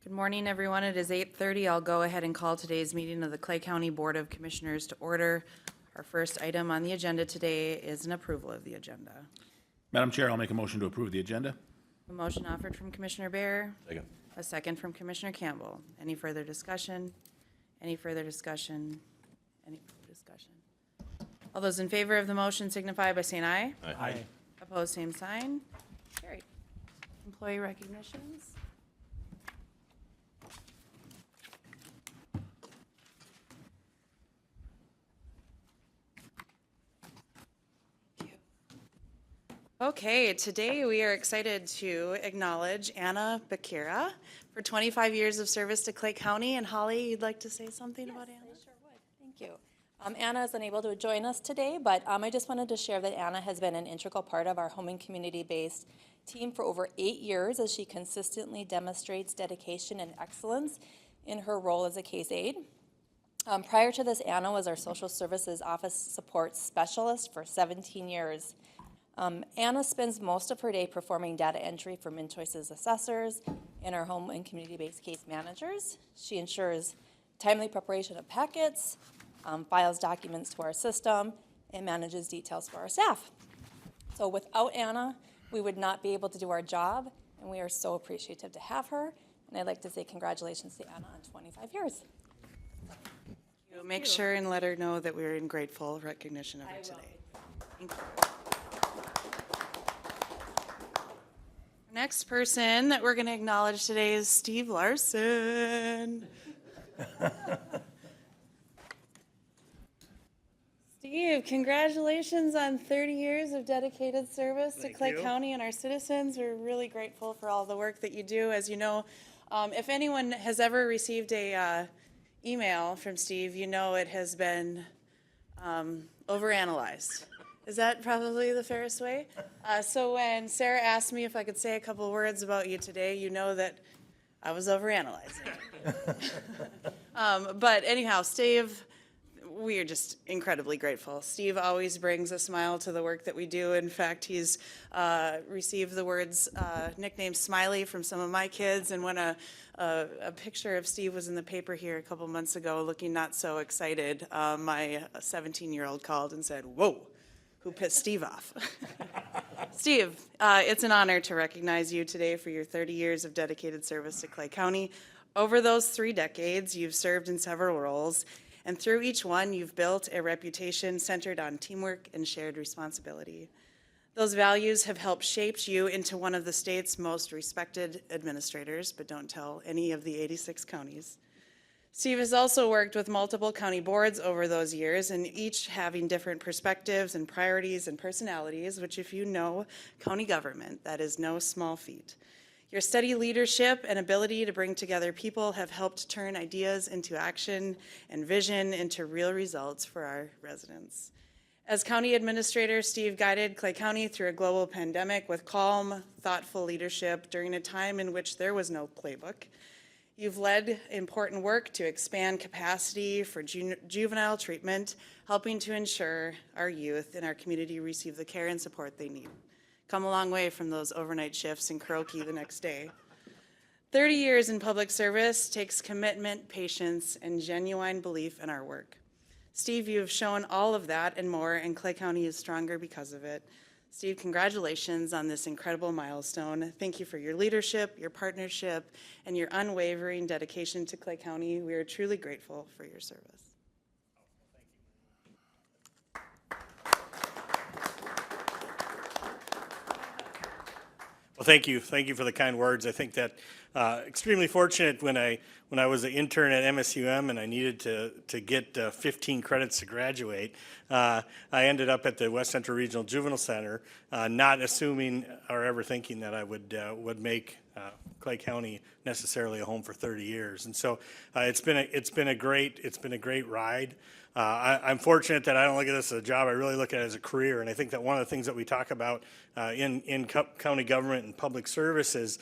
Good morning, everyone. It is 8:30. I'll go ahead and call today's meeting of the Clay County Board of Commissioners to order. Our first item on the agenda today is an approval of the agenda. Madam Chair, I'll make a motion to approve the agenda. A motion offered from Commissioner Bear. Second. A second from Commissioner Campbell. Any further discussion? Any further discussion? Any further discussion? All those in favor of the motion signify by saying aye. Aye. Opposed, same sign. Carried. Employee recognitions. Okay, today we are excited to acknowledge Anna Bakira for 25 years of service to Clay County. And Holly, you'd like to say something about Anna? I sure would. Thank you. Anna is unable to join us today, but I just wanted to share that Anna has been an integral part of our home and community-based team for over 8 years as she consistently demonstrates dedication and excellence in her role as a case aide. Prior to this, Anna was our social services office support specialist for 17 years. Anna spends most of her day performing data entry for MnChoice's assessors and our home and community-based case managers. She ensures timely preparation of packets, files documents to our system, and manages details for our staff. So without Anna, we would not be able to do our job, and we are so appreciative to have her. And I'd like to say congratulations to Anna on 25 years. Make sure and let her know that we're in grateful recognition of her today. Thank you. Next person that we're going to acknowledge today is Steve Larson. Steve, congratulations on 30 years of dedicated service to Clay County and our citizens. We're really grateful for all the work that you do. As you know, if anyone has ever received a email from Steve, you know it has been overanalyzed. Is that probably the fairest way? So when Sarah asked me if I could say a couple of words about you today, you know that I was overanalyzing it. But anyhow, Steve, we are just incredibly grateful. Steve always brings a smile to the work that we do. In fact, he's received the words, nickname Smiley from some of my kids. And when a picture of Steve was in the paper here a couple months ago, looking not so excited, my 17-year-old called and said, "Whoa. Who pissed Steve off?" Steve, it's an honor to recognize you today for your 30 years of dedicated service to Clay County. Over those 3 decades, you've served in several roles, and through each one, you've built a reputation centered on teamwork and shared responsibility. Those values have helped shape you into one of the state's most respected administrators, but don't tell any of the 86 counties. Steve has also worked with multiple county boards over those years, and each having different perspectives and priorities and personalities, which if you know county government, that is no small feat. Your steady leadership and ability to bring together people have helped turn ideas into action and vision into real results for our residents. As county administrator, Steve guided Clay County through a global pandemic with calm, thoughtful leadership during a time in which there was no playbook. You've led important work to expand capacity for juvenile treatment, helping to ensure our youth in our community receive the care and support they need. Come a long way from those overnight shifts in karaoke the next day. 30 years in public service takes commitment, patience, and genuine belief in our work. Steve, you have shown all of that and more, and Clay County is stronger because of it. Steve, congratulations on this incredible milestone. Thank you for your leadership, your partnership, and your unwavering dedication to Clay County. We are truly grateful for your service. Well, thank you. Thank you for the kind words. I think that extremely fortunate when I was an intern at MSUM and I needed to get 15 credits to graduate. I ended up at the West Central Regional Juvenile Center, not assuming or ever thinking that I would make Clay County necessarily a home for 30 years. And so it's been a great ride. I'm fortunate that I don't look at this as a job. I really look at it as a career. And I think that one of the things that we talk about in county government and public service is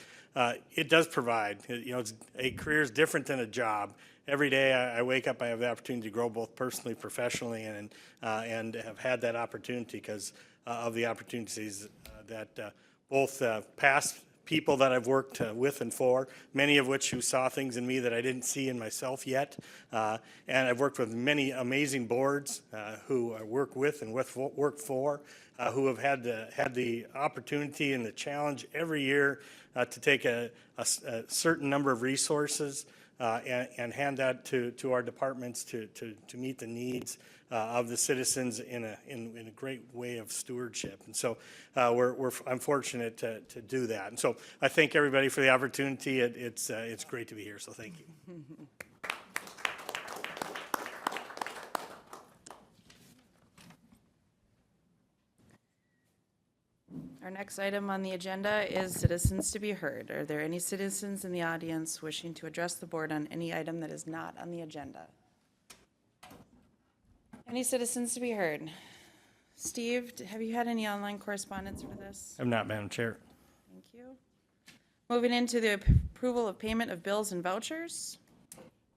it does provide. A career is different than a job. Every day I wake up, I have the opportunity to grow both personally, professionally, and have had that opportunity because of the opportunities that both past people that I've worked with and for, many of which who saw things in me that I didn't see in myself yet. And I've worked with many amazing boards who I work with and work for, who have had the opportunity and the challenge every year to take a certain number of resources and hand that to our departments to meet the needs of the citizens in a great way of stewardship. And so I'm fortunate to do that. And so I thank everybody for the opportunity. It's great to be here, so thank you. Our next item on the agenda is citizens to be heard. Are there any citizens in the audience wishing to address the board on any item that is not on the agenda? Any citizens to be heard? Steve, have you had any online correspondence for this? I'm not, Madam Chair. Thank you. Moving into the approval of payment of bills and vouchers.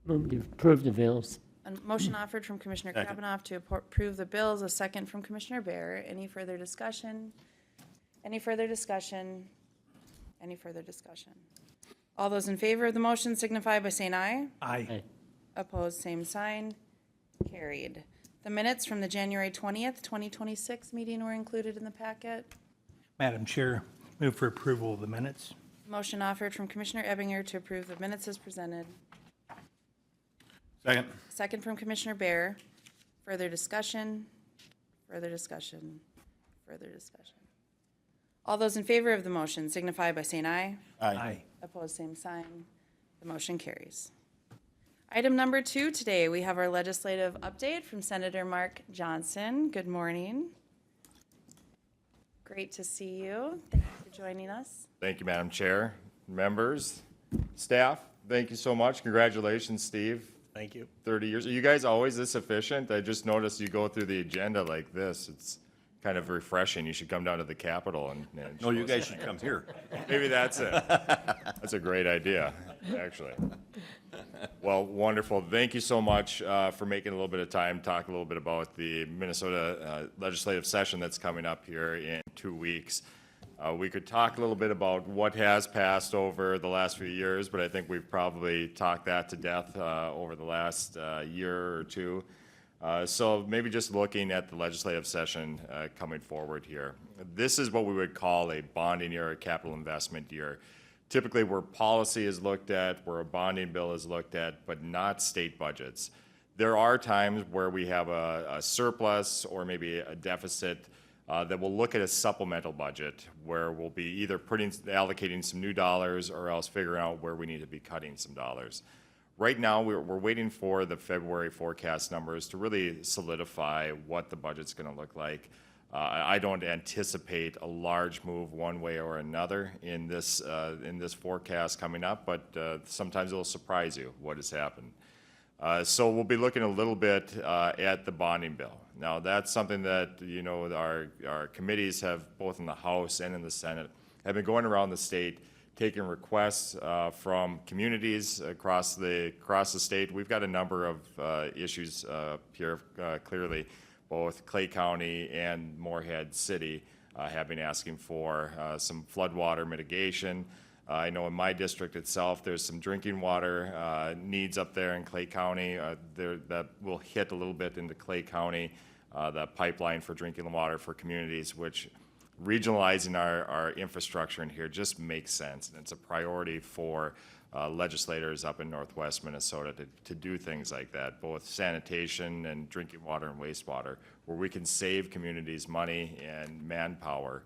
Move to approve the bills. A motion offered from Commissioner Krabbenhoft to approve the bills, a second from Commissioner Bear. Any further discussion? Any further discussion? Any further discussion? All those in favor of the motion signify by saying aye. Aye. Opposed, same sign. Carried. The minutes from the January 20th, 2026 meeting were included in the packet. Madam Chair, move for approval of the minutes. Motion offered from Commissioner Ebinger to approve the minutes as presented. Second. Second from Commissioner Bear. Further discussion? Further discussion? Further discussion? All those in favor of the motion signify by saying aye. Aye. Opposed, same sign. The motion carries. Item number 2 today, we have our legislative update from Senator Mark Johnson. Good morning. Great to see you. Thank you for joining us. Thank you, Madam Chair, members, staff. Thank you so much. Congratulations, Steve. Thank you. 30 years. Are you guys always this efficient? I just noticed you go through the agenda like this. It's kind of refreshing. You should come down to the Capitol and No, you guys should come here. maybe that's it. That's a great idea, actually. Well, wonderful. Thank you so much for making a little bit of time, talk a little bit about the Minnesota legislative session that's coming up here in 2 weeks. We could talk a little bit about what has passed over the last few years, but I think we've probably talked that to death over the last year or two. So maybe just looking at the legislative session coming forward here. This is what we would call a bonding year, a capital investment year. Typically where policy is looked at, where a bonding bill is looked at, but not state budgets. There are times where we have a surplus or maybe a deficit that will look at a supplemental budget where we'll be either allocating some new dollars or else figuring out where we need to be cutting some dollars. Right now, we're waiting for the February forecast numbers to really solidify what the budget's going to look like. I don't anticipate a large move one way or another in this forecast coming up, but sometimes it'll surprise you what has happened. So we'll be looking a little bit at the bonding bill. Now, that's something that, you know, our committees have, both in the House and in the Senate, have been going around the state, taking requests from communities across the state. We've got a number of issues here, clearly, both Clay County and Moorhead City have been asking for some floodwater mitigation. I know in my district itself, there's some drinking water needs up there in Clay County that will hit a little bit into Clay County, the pipeline for drinking water for communities, which regionalizing our infrastructure in here just makes sense. And it's a priority for legislators up in Northwest Minnesota to do things like that, both sanitation and drinking water and wastewater, where we can save communities money and manpower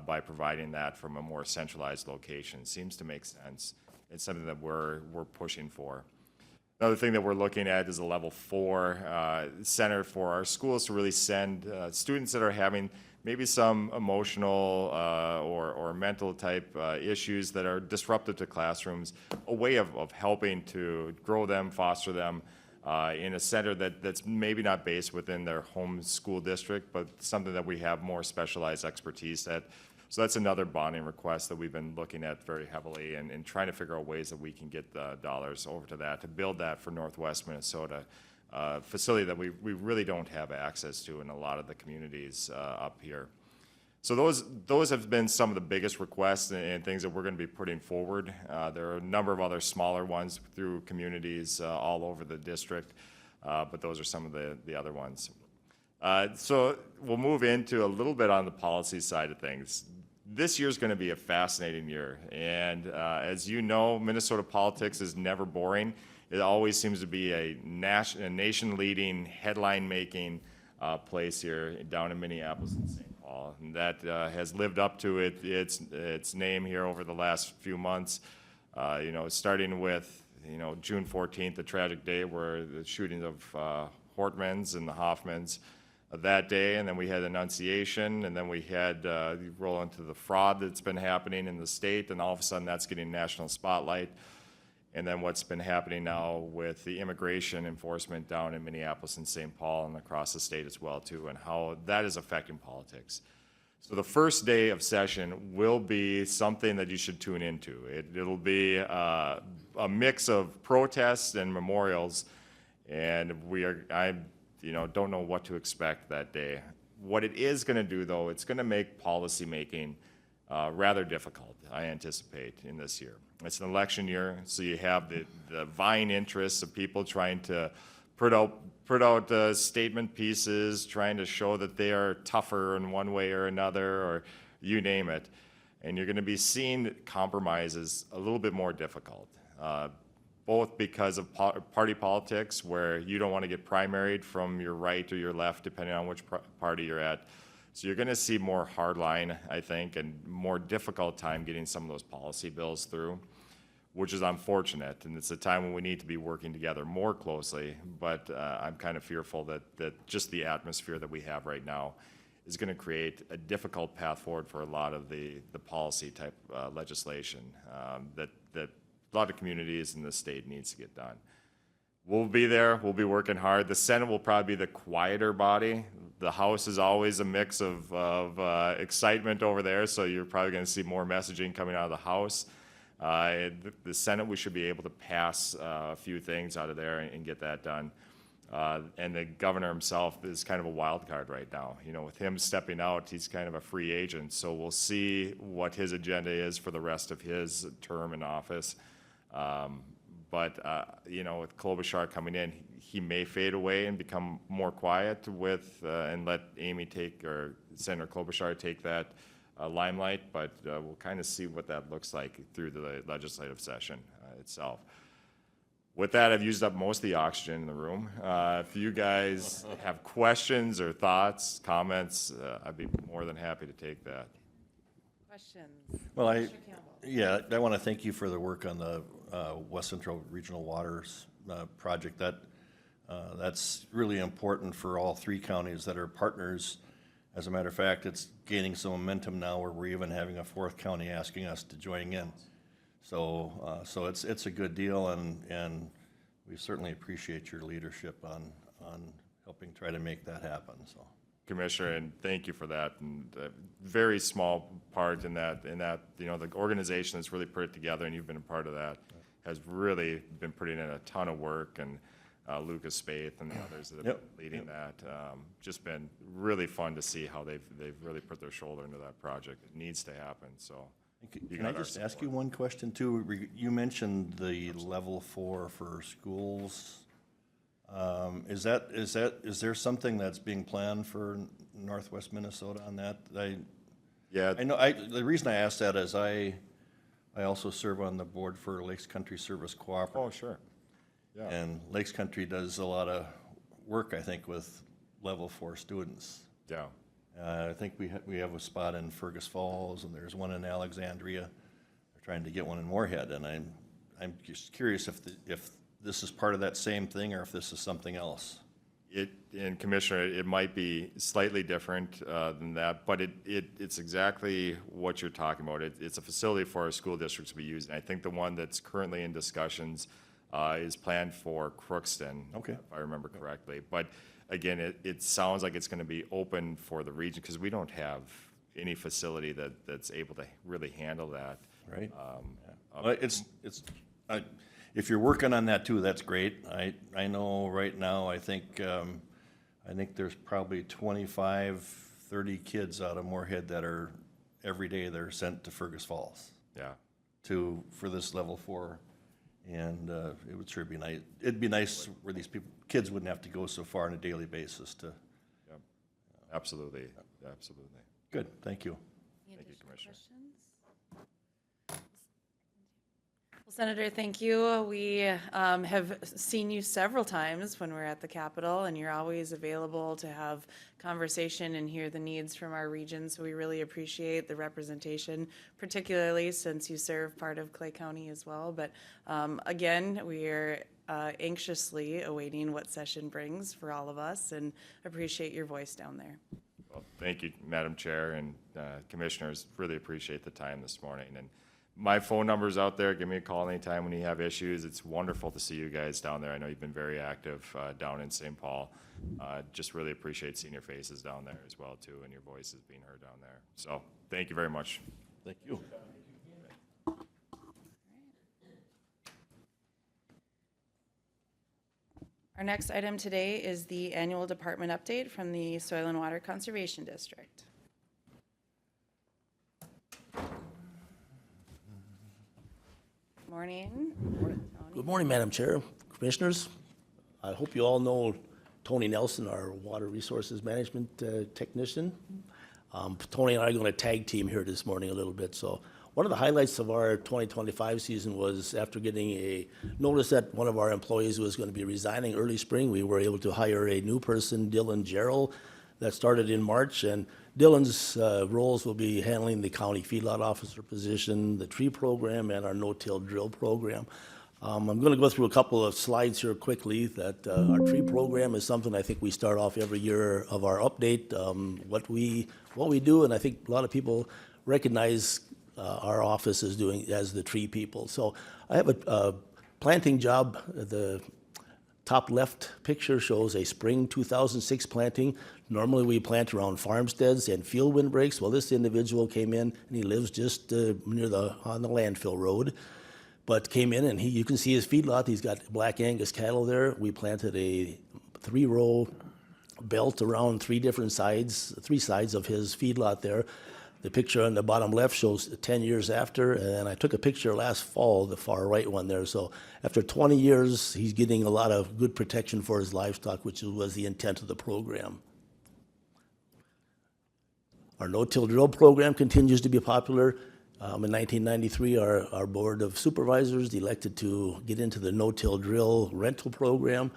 by providing that from a more centralized location. Seems to make sense. It's something that we're pushing for. Another thing that we're looking at is a level 4 center for our schools to really send students that are having maybe some emotional or mental type issues that are disruptive to classrooms, a way of helping to grow them, foster them in a center that's maybe not based within their home school district, but something that we have more specialized expertise at. So that's another bonding request that we've been looking at very heavily and trying to figure out ways that we can get the dollars over to that, to build that for Northwest Minnesota. Facility that we really don't have access to in a lot of the communities up here. So those have been some of the biggest requests and things that we're going to be putting forward. There are a number of other smaller ones through communities all over the district, but those are some of the other ones. So we'll move into a little bit on the policy side of things. This year's going to be a fascinating year, and as you know, Minnesota politics is never boring. It always seems to be a nation-leading, headline-making place here down in Minneapolis and St. Paul, and that has lived up to its name here over the last few months. You know, starting with June 14th, the tragic day where the shooting of Hortmans and the Hoffmans that day, and then we had Annunciation, and then we had you roll into the fraud that's been happening in the state, and all of a sudden that's getting national spotlight. And then what's been happening now with the immigration enforcement down in Minneapolis and St. Paul and across the state as well too, and how that is affecting politics. So the first day of session will be something that you should tune into. It'll be a mix of protests and memorials, and I don't know what to expect that day. What it is going to do, though, it's going to make policy making rather difficult, I anticipate, in this year. It's an election year, so you have the vying interests of people trying to put out statement pieces, trying to show that they are tougher in one way or another, or you name it. And you're going to be seeing compromises a little bit more difficult, both because of party politics, where you don't want to get primaried from your right or your left, depending on which party you're at. So you're going to see more hardline, I think, and more difficult time getting some of those policy bills through, which is unfortunate. And it's a time when we need to be working together more closely. But I'm kind of fearful that just the atmosphere that we have right now is going to create a difficult path forward for a lot of the policy type legislation that a lot of communities in the state needs to get done. We'll be there. We'll be working hard. The Senate will probably be the quieter body. The House is always a mix of excitement over there, so you're probably going to see more messaging coming out of the House. The Senate, we should be able to pass a few things out of there and get that done. And the governor himself is kind of a wild card right now. You know, with him stepping out, he's kind of a free agent, so we'll see what his agenda is for the rest of his term in office. But with Klobuchar coming in, he may fade away and become more quiet and let Senator Klobuchar take that limelight. But we'll kind of see what that looks like through the legislative session itself. With that, I've used up most of the oxygen in the room. If you guys have questions or thoughts, comments, I'd be more than happy to take that. Questions? Well, Mr. Campbell. I want to thank you for the work on the West Central Regional Waters project. That's really important for all three counties that are partners. As a matter of fact, it's gaining some momentum now where we're even having a fourth county asking us to join in. So it's a good deal, and we certainly appreciate your leadership on helping try to make that happen. So. Commissioner, and thank you for that. And a very small part in that, the organization that's really put it together, and you've been a part of that, has really been putting in a ton of work, and Lucas Spaeth and the others that have been leading that. Just been really fun to see how they've really put their shoulder into that project. It needs to happen, so. Can I just ask you one question too? You mentioned the level 4 for schools. Is there something that's being planned for Northwest Minnesota on that? I know. The reason I asked that is I also serve on the board for Lakes Country Service Cooperative. Oh, sure. Yeah. And Lakes Country does a lot of work, I think, with level 4 students. Yeah. I think we have a spot in Fergus Falls, and there's one in Alexandria. They're trying to get one in Moorhead, and I'm just curious if this is part of that same thing, or if this is something else. And Commissioner, it might be slightly different than that, but it's exactly what you're talking about. It's a facility for our school districts to be used, and I think the one that's currently in discussions is planned for Crookston, if I remember correctly. But again, it sounds like it's going to be open for the region, because we don't have any facility that's able to really handle that. Right. Well, if you're working on that too, that's great. I know right now, I think there's probably 25, 30 kids out of Moorhead that are, every day they're sent to Fergus Falls Yeah. for this level 4. And it would sure be nice. It'd be nice where these kids wouldn't have to go so far on a daily basis to. Yep. Absolutely. Absolutely. Good, thank you. Thank you, Commissioner. Well, Senator, thank you. We have seen you several times when we're at the Capitol, and you're always available to have conversation and hear the needs from our region. So we really appreciate the representation, particularly since you serve part of Clay County as well. But again, we are anxiously awaiting what session brings for all of us, and appreciate your voice down there. Well, thank you, Madam Chair and Commissioners. Really appreciate the time this morning. And my phone number's out there. Give me a call anytime when you have issues. It's wonderful to see you guys down there. I know you've been very active down in St. Paul. Just really appreciate seeing your faces down there as well, too, and your voices being heard down there. So thank you very much. Thank you. Our next item today is the annual department update from the Soil and Water Conservation District. Morning. Good morning, Madam Chair, Commissioners. I hope you all know Tony Nelson, our Water Resources Management Technician. Tony and I are going to tag team here this morning a little bit. So one of the highlights of our 2025 season was after getting a notice that one of our employees was going to be resigning early spring, we were able to hire a new person, Dylan Gerald, that started in March. And Dylan's roles will be handling the county feedlot officer position, the tree program, and our no-till drill program. I'm going to go through a couple of slides here quickly. That our tree program is something I think we start off every year of our update, what we do, and I think a lot of people recognize our office is doing as the tree people. So I have a planting job. The top left picture shows a spring 2006 planting. Normally we plant around farmsteads and field windbreaks. Well, this individual came in and he lives just on the Landfill Road, but came in and you can see his feedlot. He's got black Angus cattle there. We planted a 3-row belt around three sides of his feedlot there. The picture on the bottom left shows 10 years after, and I took a picture last fall, the far right one there. So after 20 years, he's getting a lot of good protection for his livestock, which was the intent of the program. Our no-till drill program continues to be popular. In 1993, our Board of Supervisors elected to get into the no-till drill rental program,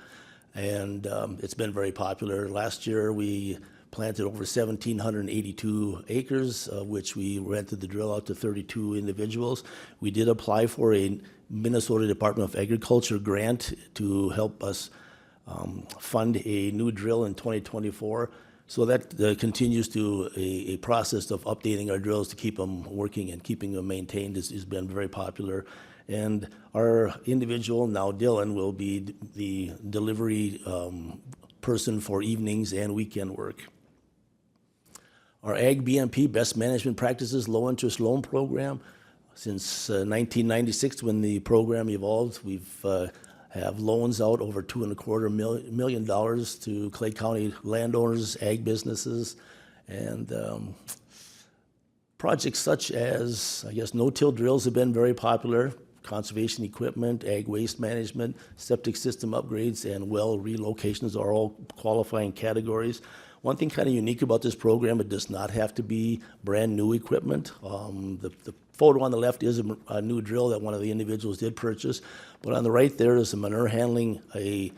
and it's been very popular. Last year, we planted over 1,782 acres, which we rented the drill out to 32 individuals. We did apply for a Minnesota Department of Agriculture grant to help us fund a new drill in 2024. So that continues to a process of updating our drills to keep them working and keeping them maintained has been very popular. And our individual, now Dylan, will be the delivery person for evenings and weekend work. Our Ag BMP, Best Management Practices Low Interest Loan Program, since 1996 when the program evolved, we've have loans out over $2.25 million to Clay County landowners, ag businesses, and projects such as, I guess, no-till drills have been very popular, conservation equipment, ag waste management, septic system upgrades, and well relocations are all qualifying categories. One thing kind of unique about this program, it does not have to be brand new equipment. The photo on the left is a new drill that one of the individuals did purchase, but on the right there is a manure handling, a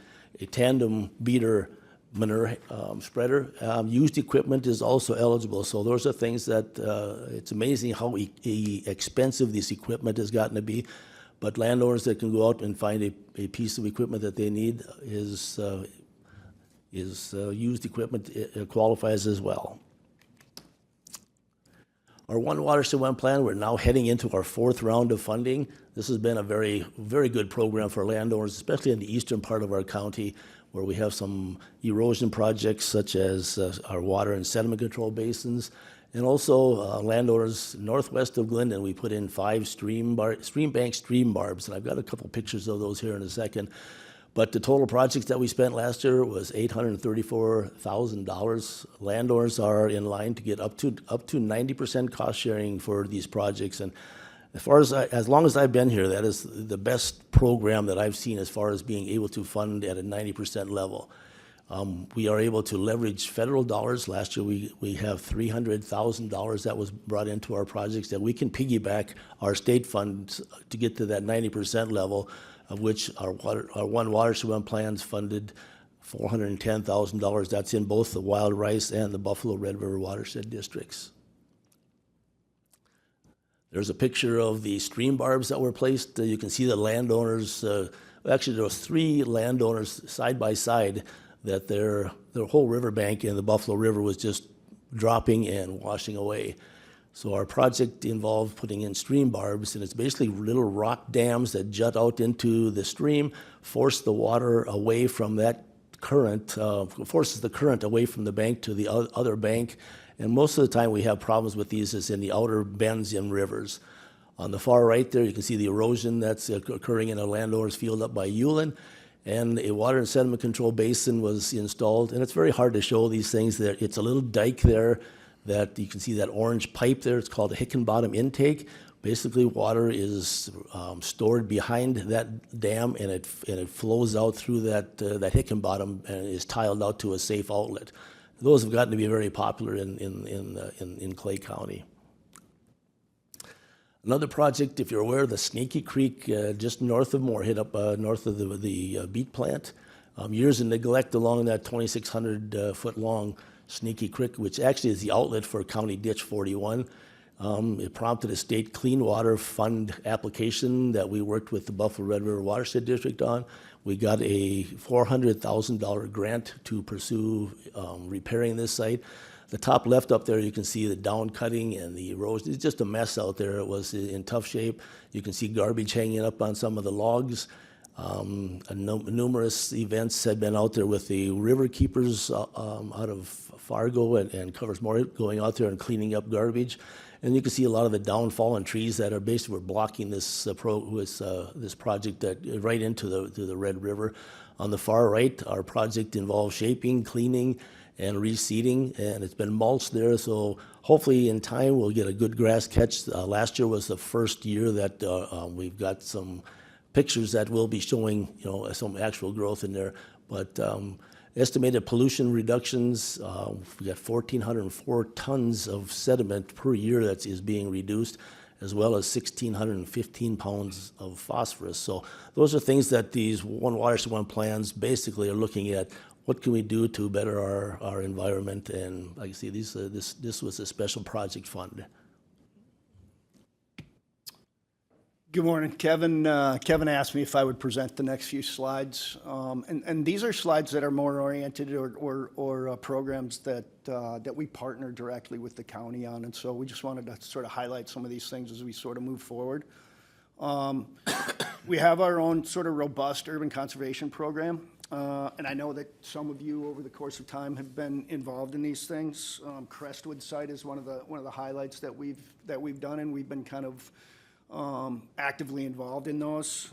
tandem beater manure spreader. Used equipment is also eligible, so those are things that it's amazing how expensive this equipment has gotten to be, but landowners that can go out and find a piece of equipment that they need is used equipment qualifies as well. Our One Watershed One plan, we're now heading into our 4th round of funding. This has been a very, very good program for landowners, especially in the eastern part of our county, where we have some erosion projects such as our water and sediment control basins, and also landowners northwest of Glendon. We put in 5 stream bank stream barbs, and I've got a couple pictures of those here in a second. But the total projects that we spent last year was $834,000. Landowners are in line to get up to 90% cost sharing for these projects. And as long as I've been here, that is the best program that I've seen as far as being able to fund at a 90% level. We are able to leverage federal dollars. Last year, we have $300,000 that was brought into our projects that we can piggyback our state funds to get to that 90% level, of which our one watershed one plans funded $410,000. That's in both the Wild Rice and the Buffalo Red River watershed districts. There's a picture of the stream barbs that were placed. You can see the landowners, actually there was 3 landowners side by side that their whole riverbank in the Buffalo River was just dropping and washing away. So our project involved putting in stream barbs, and it's basically little rock dams that jut out into the stream, force the water away from that current, forces the current away from the bank to the other bank. And most of the time we have problems with these is in the outer bends in rivers. On the far right there, you can see the erosion that's occurring in a landowner's field up by Ulen. And a water and sediment control basin was installed. And it's very hard to show these things. It's a little dike there that you can see that orange pipe there. It's called a Hickenbottom intake. Basically, water is stored behind that dam, and it flows out through that Hickenbottom and is tiled out to a safe outlet. Those have gotten to be very popular in Clay County. Another project, if you're aware, the Snaky Creek, just north of Moorhead, up north of the beet plant. Years of neglect along that 2,600-foot-long Snaky Creek, which actually is the outlet for County Ditch 41. It prompted a state clean water fund application that we worked with the Buffalo Red River Watershed District on. We got a $400,000 grant to pursue repairing this site. The top left up there, you can see the down cutting and the erosion. It's just a mess out there. It was in tough shape. You can see garbage hanging up on some of the logs. Numerous events had been out there with the river keepers out of Fargo and Covers More going out there and cleaning up garbage. And you can see a lot of the downfallen trees that are basically were blocking this project that right into the Red River. On the far right, our project involves shaping, cleaning, and reseeding, and it's been mulched there, so hopefully in time we'll get a good grass catch. Last year was the first year that we've got some pictures that will be showing, some actual growth in there. But estimated pollution reductions, we got 1,404 tons of sediment per year that is being reduced, as well as 1,615 pounds of phosphorus. So those are things that these One Watershed One plans basically are looking at. What can we do to better our environment? And like I see, this was a special project fund. Good morning, Kevin. Kevin asked me if I would present the next few slides, and these are slides that are more oriented or programs that we partner directly with the county on, and so we just wanted to sort of highlight some of these things as we sort of move forward. We have our own sort of robust urban conservation program, and I know that some of you over the course of time have been involved in these things. Crestwood site is one of the highlights that we've done, and we've been kind of actively involved in those,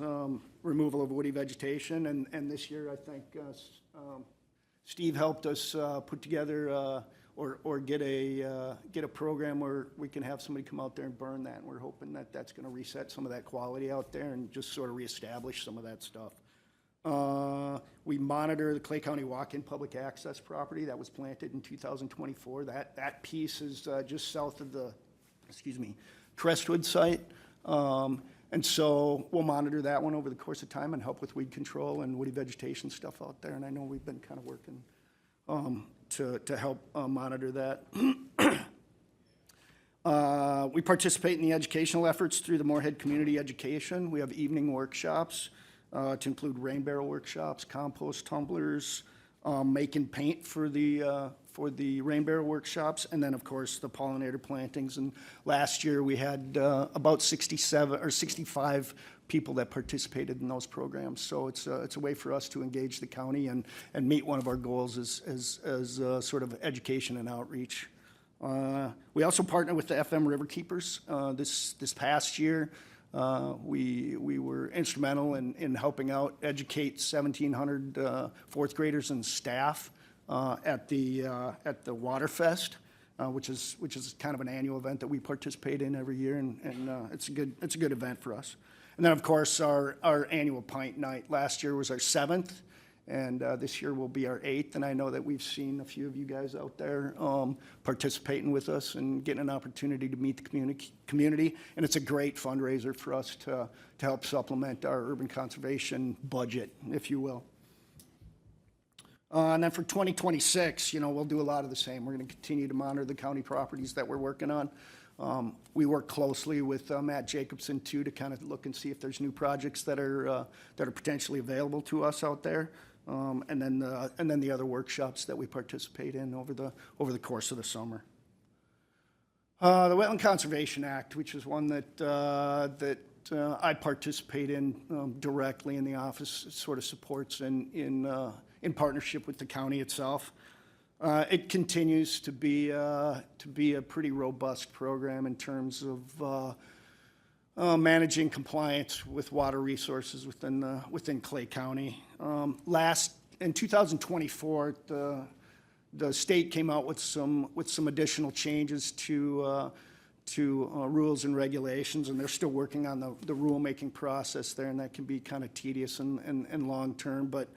removal of woody vegetation, and this year I think Steve helped us put together or get a program where we can have somebody come out there and burn that, and we're hoping that that's going to reset some of that quality out there and just sort of reestablish some of that stuff. We monitor the Clay County walk-in public access property that was planted in 2024. That piece is just south of the, Crestwood site. And so we'll monitor that one over the course of time and help with weed control and woody vegetation stuff out there. And I know we've been kind of working to help monitor that. We participate in the educational efforts through the Moorhead Community Education. We have evening workshops to include rain barrel workshops, compost tumblers, making paint for the rain barrel workshops, and then of course the pollinator plantings. And last year we had about 67 or 65 people that participated in those programs. So it's a way for us to engage the county and meet one of our goals as sort of education and outreach. We also partner with the FM River Keepers. This past year, We were instrumental in helping out educate 1,700 fourth graders and staff at the Waterfest, which is kind of an annual event that we participate in every year, and it's a good event for us. And then, of course, our annual pint night. Last year was our 7th, and this year will be our 8th. And I know that we've seen a few of you guys out there participating with us and getting an opportunity to meet the community. And it's a great fundraiser for us to help supplement our urban conservation budget, if you will. And then for 2026, we'll do a lot of the same. We're going to continue to monitor the county properties that we're working on. We work closely with Matt Jacobson too to kind of look and see if there's new projects that are potentially available to us out there. And then the other workshops that we participate in over the course of the summer. The Wetland Conservation Act, which is one that I participate in directly in the office, sort of supports in partnership with the county itself. It continues to be a pretty robust program in terms of managing compliance with water resources within Clay County. In 2024, the state came out with some additional changes to rules and regulations, and they're still working on the rulemaking process there, and that can be kind of tedious and long term, but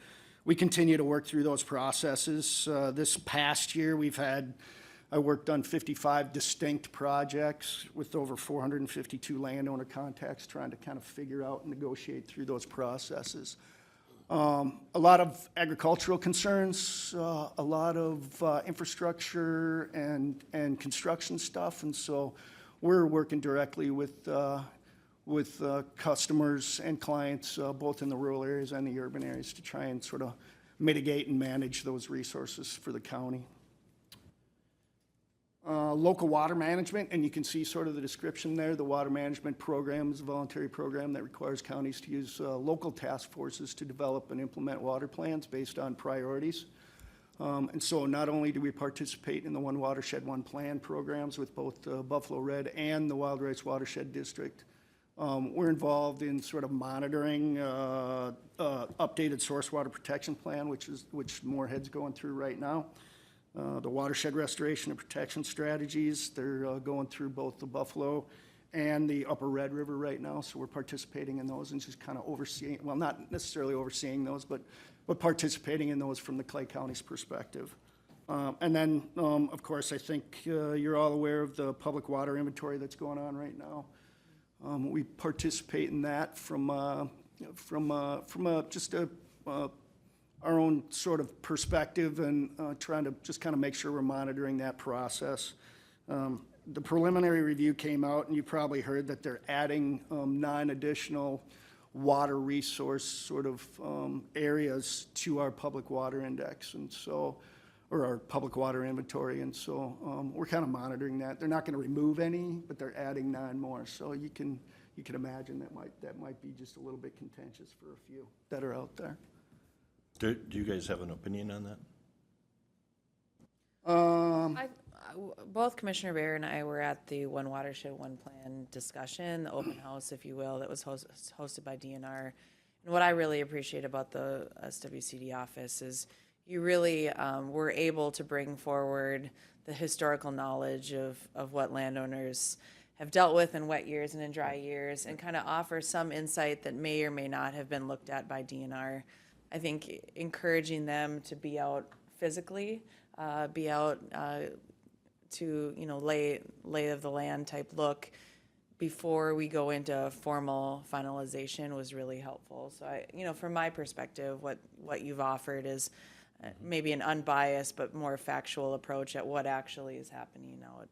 we continue to work through those processes. This past year, I worked on 55 distinct projects with over 452 landowner contacts, trying to kind of figure out and negotiate through those processes. A lot of agricultural concerns, a lot of infrastructure and construction stuff, and so we're working directly with customers and clients, both in the rural areas and the urban areas, to try and sort of mitigate and manage those resources for the county. Local water management, and you can see sort of the description there. The water management program is a voluntary program that requires counties to use local task forces to develop and implement water plans based on priorities. And so not only do we participate in the One Watershed, One Plan programs with both Buffalo Red and the Wild Rice Watershed District, we're involved in sort of monitoring updated source water protection plan, which Moorhead's going through right now. The watershed restoration and protection strategies, they're going through both the Buffalo and the Upper Red River right now, so we're participating in those and just kind of overseeing, well, not necessarily overseeing those, but participating in those from the Clay County's perspective. And then, of course, I think you're all aware of the public water inventory that's going on right now. We participate in that from our own sort of perspective and trying to just kind of make sure we're monitoring that process. The preliminary review came out, and you probably heard that they're adding 9 additional water resource sort of areas to our public water index, and so, or our public water inventory, and so we're kind of monitoring that. They're not going to remove any, but they're adding 9 more. So you can imagine that might be just a little bit contentious for a few that are out there. Do you guys have an opinion on that? Both Commissioner Bear and I were at the One Watershed, One Plan discussion, the open house, if you will, that was hosted by DNR. And what I really appreciate about the SWCD office is you really were able to bring forward the historical knowledge of what landowners have dealt with in wet years and in dry years, and kind of offer some insight that may or may not have been looked at by DNR. I think encouraging them to be out physically, be out to, lay of the land type look before we go into formal finalization was really helpful. So from my perspective, what you've offered is maybe an unbiased but more factual approach at what actually is happening now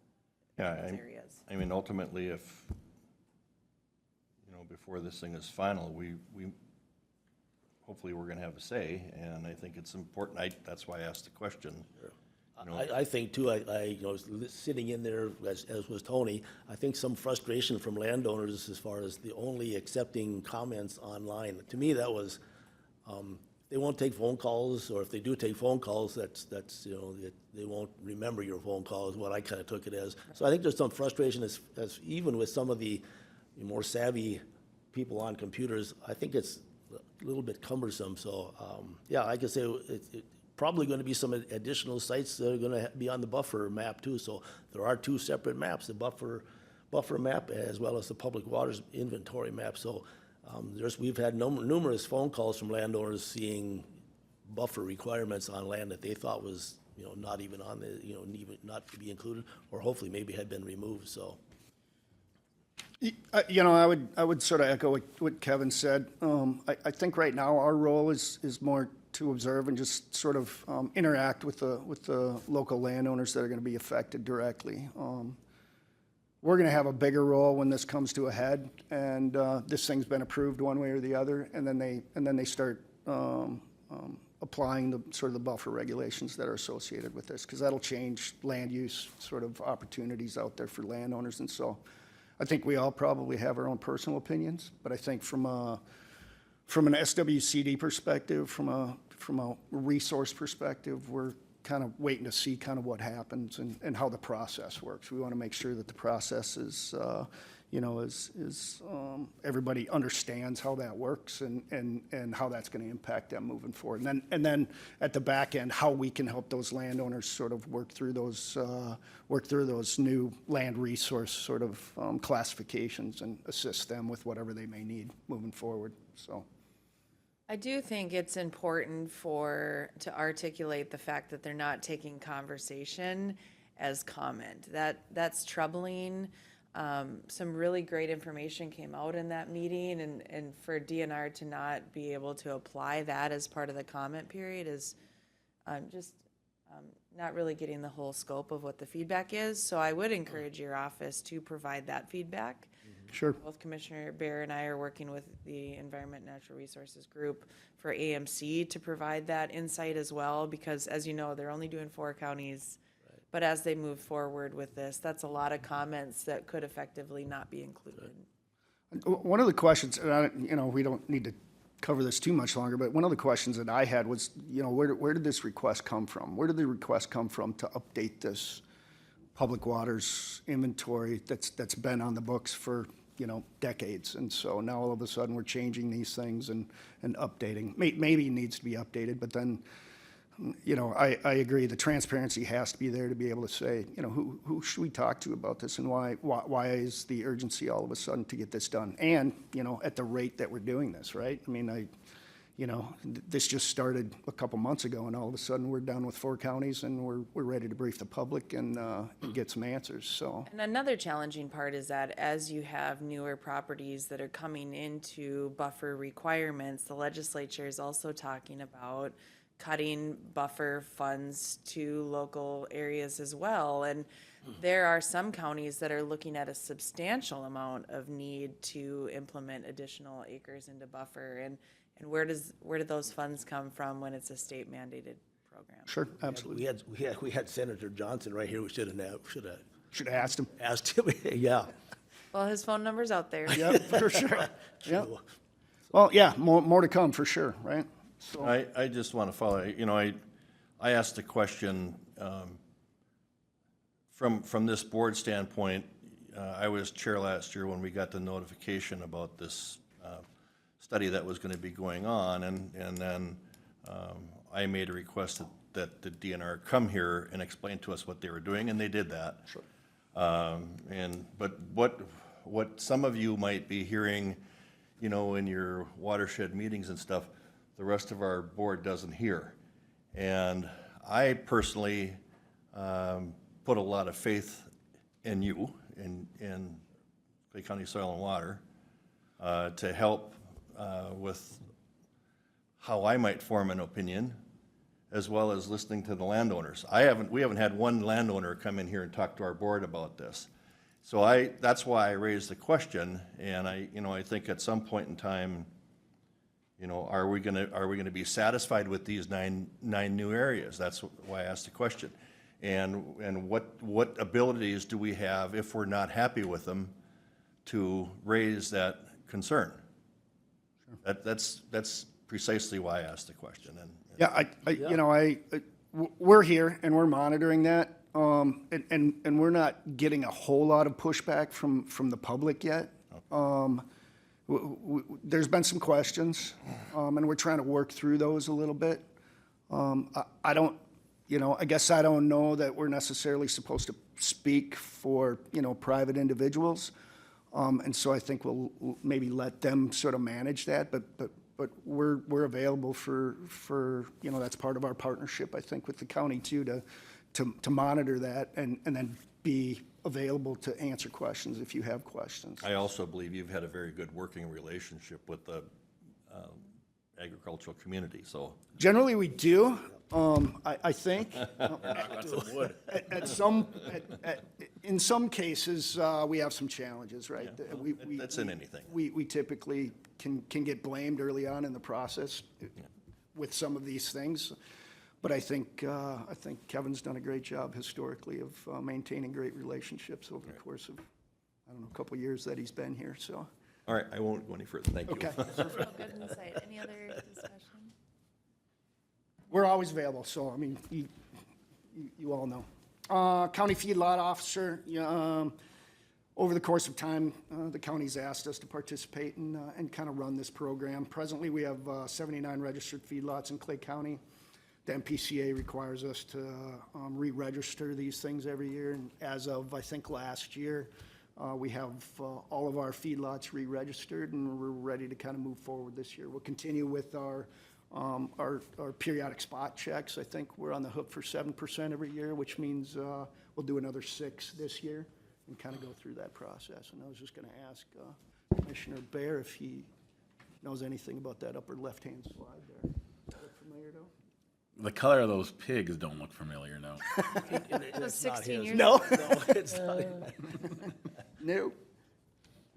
in those areas. I mean, ultimately, if, before this thing is final, we hopefully we're going to have a say, and I think it's important. That's why I asked the question. I think too, I sitting in there, as was Tony, I think some frustration from landowners as far as the only accepting comments online. To me, that was, they won't take phone calls, or if they do take phone calls, that's they won't remember your phone call is what I kind of took it as. So I think there's some frustration as even with some of the more savvy people on computers, I think it's a little bit cumbersome. So, yeah, like I say, it probably going to be some additional sites that are going to be on the buffer map too. So there are two separate maps, the buffer map as well as the public waters inventory map. So we've had numerous phone calls from landowners seeing buffer requirements on land that they thought was, not even on the, even not to be included, or hopefully maybe had been removed. So. I would sort of echo what Kevin said. I think right now our role is more to observe and just sort of interact with the local landowners that are going to be affected directly. We're going to have a bigger role when this comes to a head, and this thing's been approved one way or the other, and then they start applying the sort of the buffer regulations that are associated with this, because that'll change land use sort of opportunities out there for landowners. And so I think we all probably have our own personal opinions, but I think from an SWCD perspective, from a resource perspective, we're kind of waiting to see kind of what happens and how the process works. We want to make sure that the process is, everybody understands how that works and how that's going to impact them moving forward. And then at the back end, how we can help those landowners sort of work through those new land resource sort of classifications and assist them with whatever they may need moving forward. So. I do think it's important to articulate the fact that they're not taking conversation as comment. That's troubling. Some really great information came out in that meeting, and for DNR to not be able to apply that as part of the comment period is just not really getting the whole scope of what the feedback is. So I would encourage your office to provide that feedback. Sure. Both Commissioner Bear and I are working with the Environment and Natural Resources Group for AMC to provide that insight as well, because as you know, they're only doing 4 counties. Right. But as they move forward with this, that's a lot of comments that could effectively not be included. One of the questions, and we don't need to cover this too much longer, but one of the questions that I had was, where did this request come from? Where did the request come from to update this public waters inventory that's been on the books for decades? And so now all of a sudden we're changing these things and updating. Maybe it needs to be updated, but then I agree the transparency has to be there to be able to say who should we talk to about this, and why is the urgency all of a sudden to get this done, and at the rate that we're doing this, right? I mean, this just started a couple months ago, and all of a sudden we're done with 4 counties, and we're ready to brief the public and get some answers. So. And another challenging part is that as you have newer properties that are coming into buffer requirements, the legislature is also talking about cutting buffer funds to local areas as well. And there are some counties that are looking at a substantial amount of need to implement additional acres into buffer. And where do those funds come from when it's a state mandated program? Sure, absolutely. We had Senator Johnson right here. We should have asked him. Yeah. Well, his phone number's out there. Yep, for sure. Yep. Well, yeah, more to come for sure, right? So. I just want to follow, I asked a question from this board standpoint. I was chair last year when we got the notification about this study that was going to be going on, and then I made a request that the DNR come here and explain to us what they were doing, and they did that. Sure. But what some of you might be hearing, in your watershed meetings and stuff, the rest of our board doesn't hear. And I personally put a lot of faith in you, in Clay County Soil and Water, to help with how I might form an opinion, as well as listening to the landowners. We haven't had one landowner come in here and talk to our board about this. So that's why I raised the question, and I think at some point in time, are we gonna be satisfied with these nine new areas? That's why I asked the question. And what abilities do we have, if we're not happy with them, to raise that concern? Sure. That's precisely why I asked the question. We're here and we're monitoring that, and we're not getting a whole lot of pushback from the public yet. There's been some questions, and we're trying to work through those a little bit. I don't, I guess I don't know that we're necessarily supposed to speak for, private individuals. And so I think we'll maybe let them sort of manage that, but we're available for, that's part of our partnership, I think, with the county too, to monitor that and then be available to answer questions if you have questions. I also believe you've had a very good working relationship with the agricultural community, so. Generally, we do. I think in some cases, we have some challenges, right? That's in anything. We typically can get blamed early on in the process with some of these things. But I think Kevin's done a great job historically of maintaining great relationships over the course of, a couple of years that he's been here, so. All right, I won't go any further, thank you. Okay. Good insight. Any other discussion? We're always available, so, you all know. County feedlot officer, over the course of time, the county's asked us to participate and kind of run this program. Presently, we have 79 registered feedlots in Clay County. The MPCA requires us to re-register these things every year, and as of, I think, last year, we have all of our feedlots re-registered, and we're ready to kind of move forward this year. We'll continue with our periodic spot checks. I think we're on the hook for 7% every year, which means we'll do another 6 this year and kind of go through that process. And I was just going to ask Commissioner Bear if he knows anything about that upper left-hand slide there. Does that look familiar to him? The color of those pigs don't look familiar, no. That was 16 years No. ago. No, it's not. No.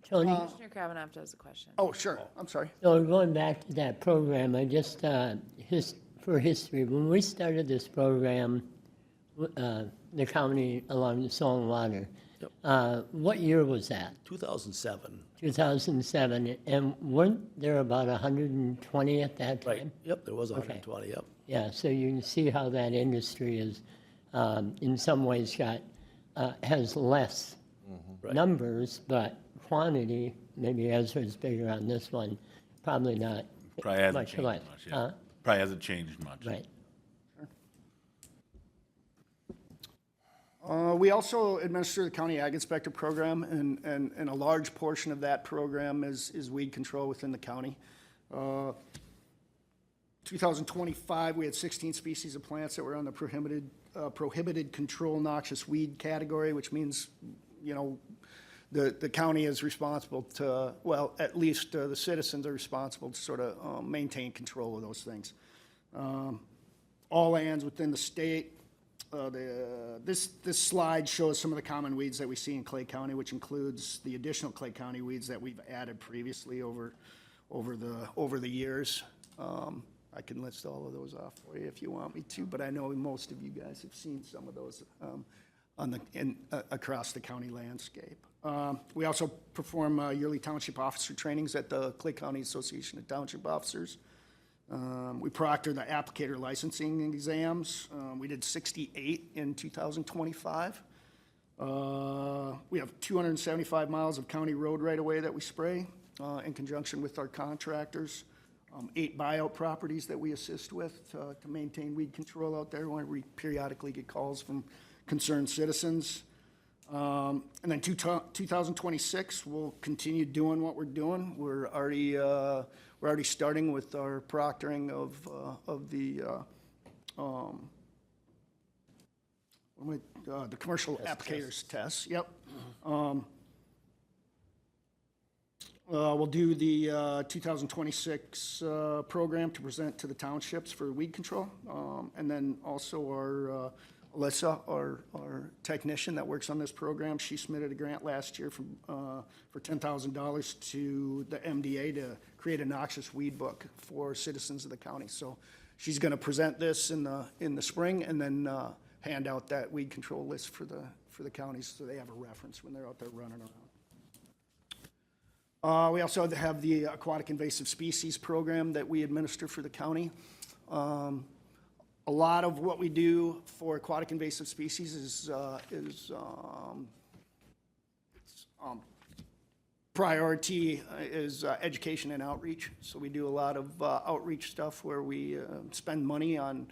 Tony, Commissioner Krabbenhoft has a question. Oh, sure. I'm sorry. so going back to that program, I just, for history, when we started this program, the county along the Soil and Water, what year was that? 2007. 2007, and weren't there about 120 at that time? Right, yep, there was 120, yep. Yeah, so you can see how that industry is, in some ways has less Right. numbers, but quantity, maybe Ezra's bigger on this one, probably not Probably hasn't much changed less. much, yeah. Probably hasn't changed much. Right. We also administer the county ag inspector program, and a large portion of that program is weed control within the county. 2025, we had 16 species of plants that were on the prohibited control noxious weed category, which means, the county is responsible to, well, at least the citizens are responsible to sort of maintain control of those things. All lands within the state. This slide shows some of the common weeds that we see in Clay County, which includes the additional Clay County weeds that we've added previously over the years. I can list all of those off for you if you want me to, but I know most of you guys have seen some of those across the county landscape. We also perform yearly township officer trainings at the Clay County Association of Township Officers. We proctor the applicator licensing exams. We did 68 in 2025. We have 275 miles of county road right-of-way that we spray in conjunction with our contractors. 8 buyout properties that we assist with to maintain weed control out there when we periodically get calls from concerned citizens. And then 2026, we'll continue doing what we're doing. We're already starting with our proctoring of the commercial applicators tests. Yep. We'll do the 2026 program to present to the townships for weed control. And then also our Alyssa, our technician that works on this program, she submitted a grant last year for $10,000 to the MDA to create a noxious weed book for citizens of the county. So she's going to present this in the spring and then hand out that weed control list for the counties so they have a reference when they're out there running around. We also have the aquatic invasive species program that we administer for the county. A lot of what we do for aquatic invasive species is priority is education and outreach. So we do a lot of outreach stuff where we spend money on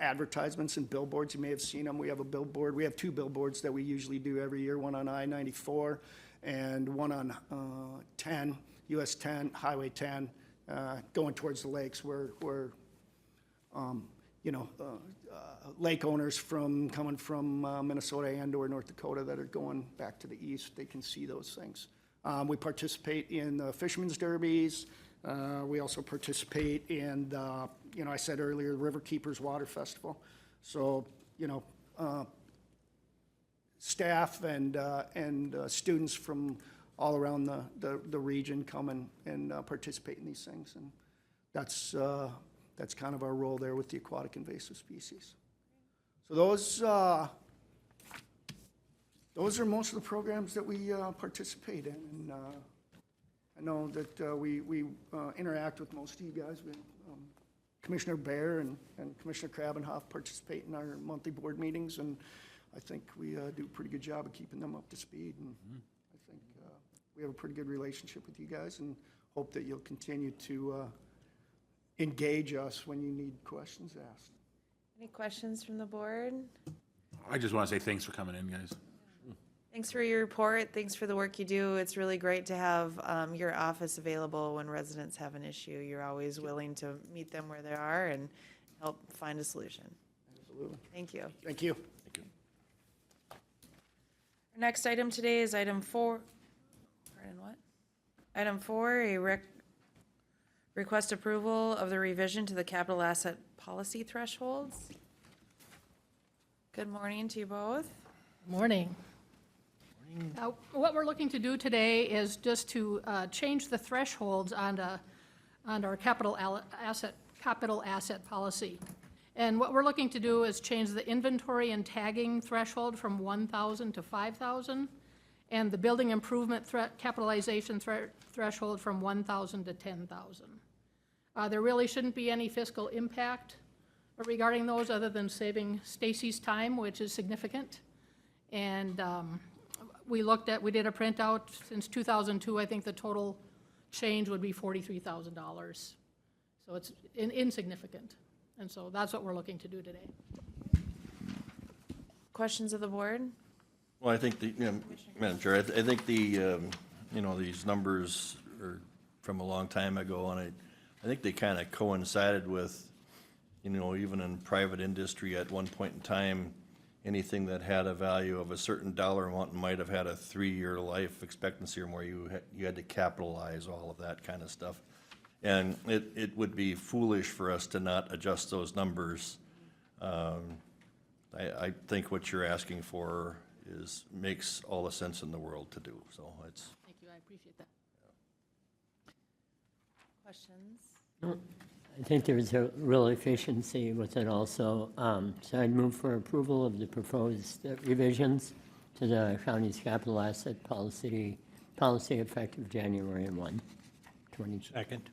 advertisements and billboards. You may have seen them. We have a billboard. We have 2 billboards that we usually do every year, one on I-94 and one on 10, US 10, Highway 10, going towards the lakes where lake owners coming from Minnesota and or North Dakota that are going back to the east, they can see those things. We participate in the Fishermen's Derbies. We also participate in the, I said earlier, the River Keepers Water Festival. So, staff and students from all around the region come and participate in these things. And that's kind of our role there with the aquatic invasive species. So those are most of the programs that we participate in. And I know that we interact with most of you guys. Commissioner Bear and Commissioner Krabbenhoft participate in our monthly board meetings, and I think we do a pretty good job of keeping them up to speed. And I think we have a pretty good relationship with you guys, and hope that you'll continue to engage us when you need questions asked. Any questions from the board? I just want to say thanks for coming in, guys. Thanks for your report. Thanks for the work you do. It's really great to have your office available when residents have an issue. You're always willing to meet them where they are and help find a solution. Absolutely. Thank you. Thank you. Our next item today is item 4. Pardon, what? Item 4, a request approval of the revision to the capital asset policy thresholds. Good morning to you both. Morning. What we're looking to do today is just to change the thresholds on our capital asset policy. And what we're looking to do is change the inventory and tagging threshold from 1,000 to 5,000, and the building improvement capitalization threshold from 1,000 to 10,000. There really shouldn't be any fiscal impact regarding those other than saving Stacy's time, which is significant. And we did a printout since 2002. I think the total change would be $43,000. So it's insignificant. And so that's what we're looking to do today. Questions of the board? Well, I think Madam Chair, I think these numbers are from a long time ago, and I think they kind of coincided with, even in private industry at one point in time, anything that had a value of a certain dollar amount might have had a 3-year life expectancy or more. You had to capitalize all of that kind of stuff. And it would be foolish for us to not adjust those numbers. I think what you're asking for makes all the sense in the world to do. So it's. Thank you, I appreciate that. Questions? I think there's a real efficiency with it also. So I'd move for approval of the proposed revisions to the county's capital asset policy effective January 1, 2020. Second.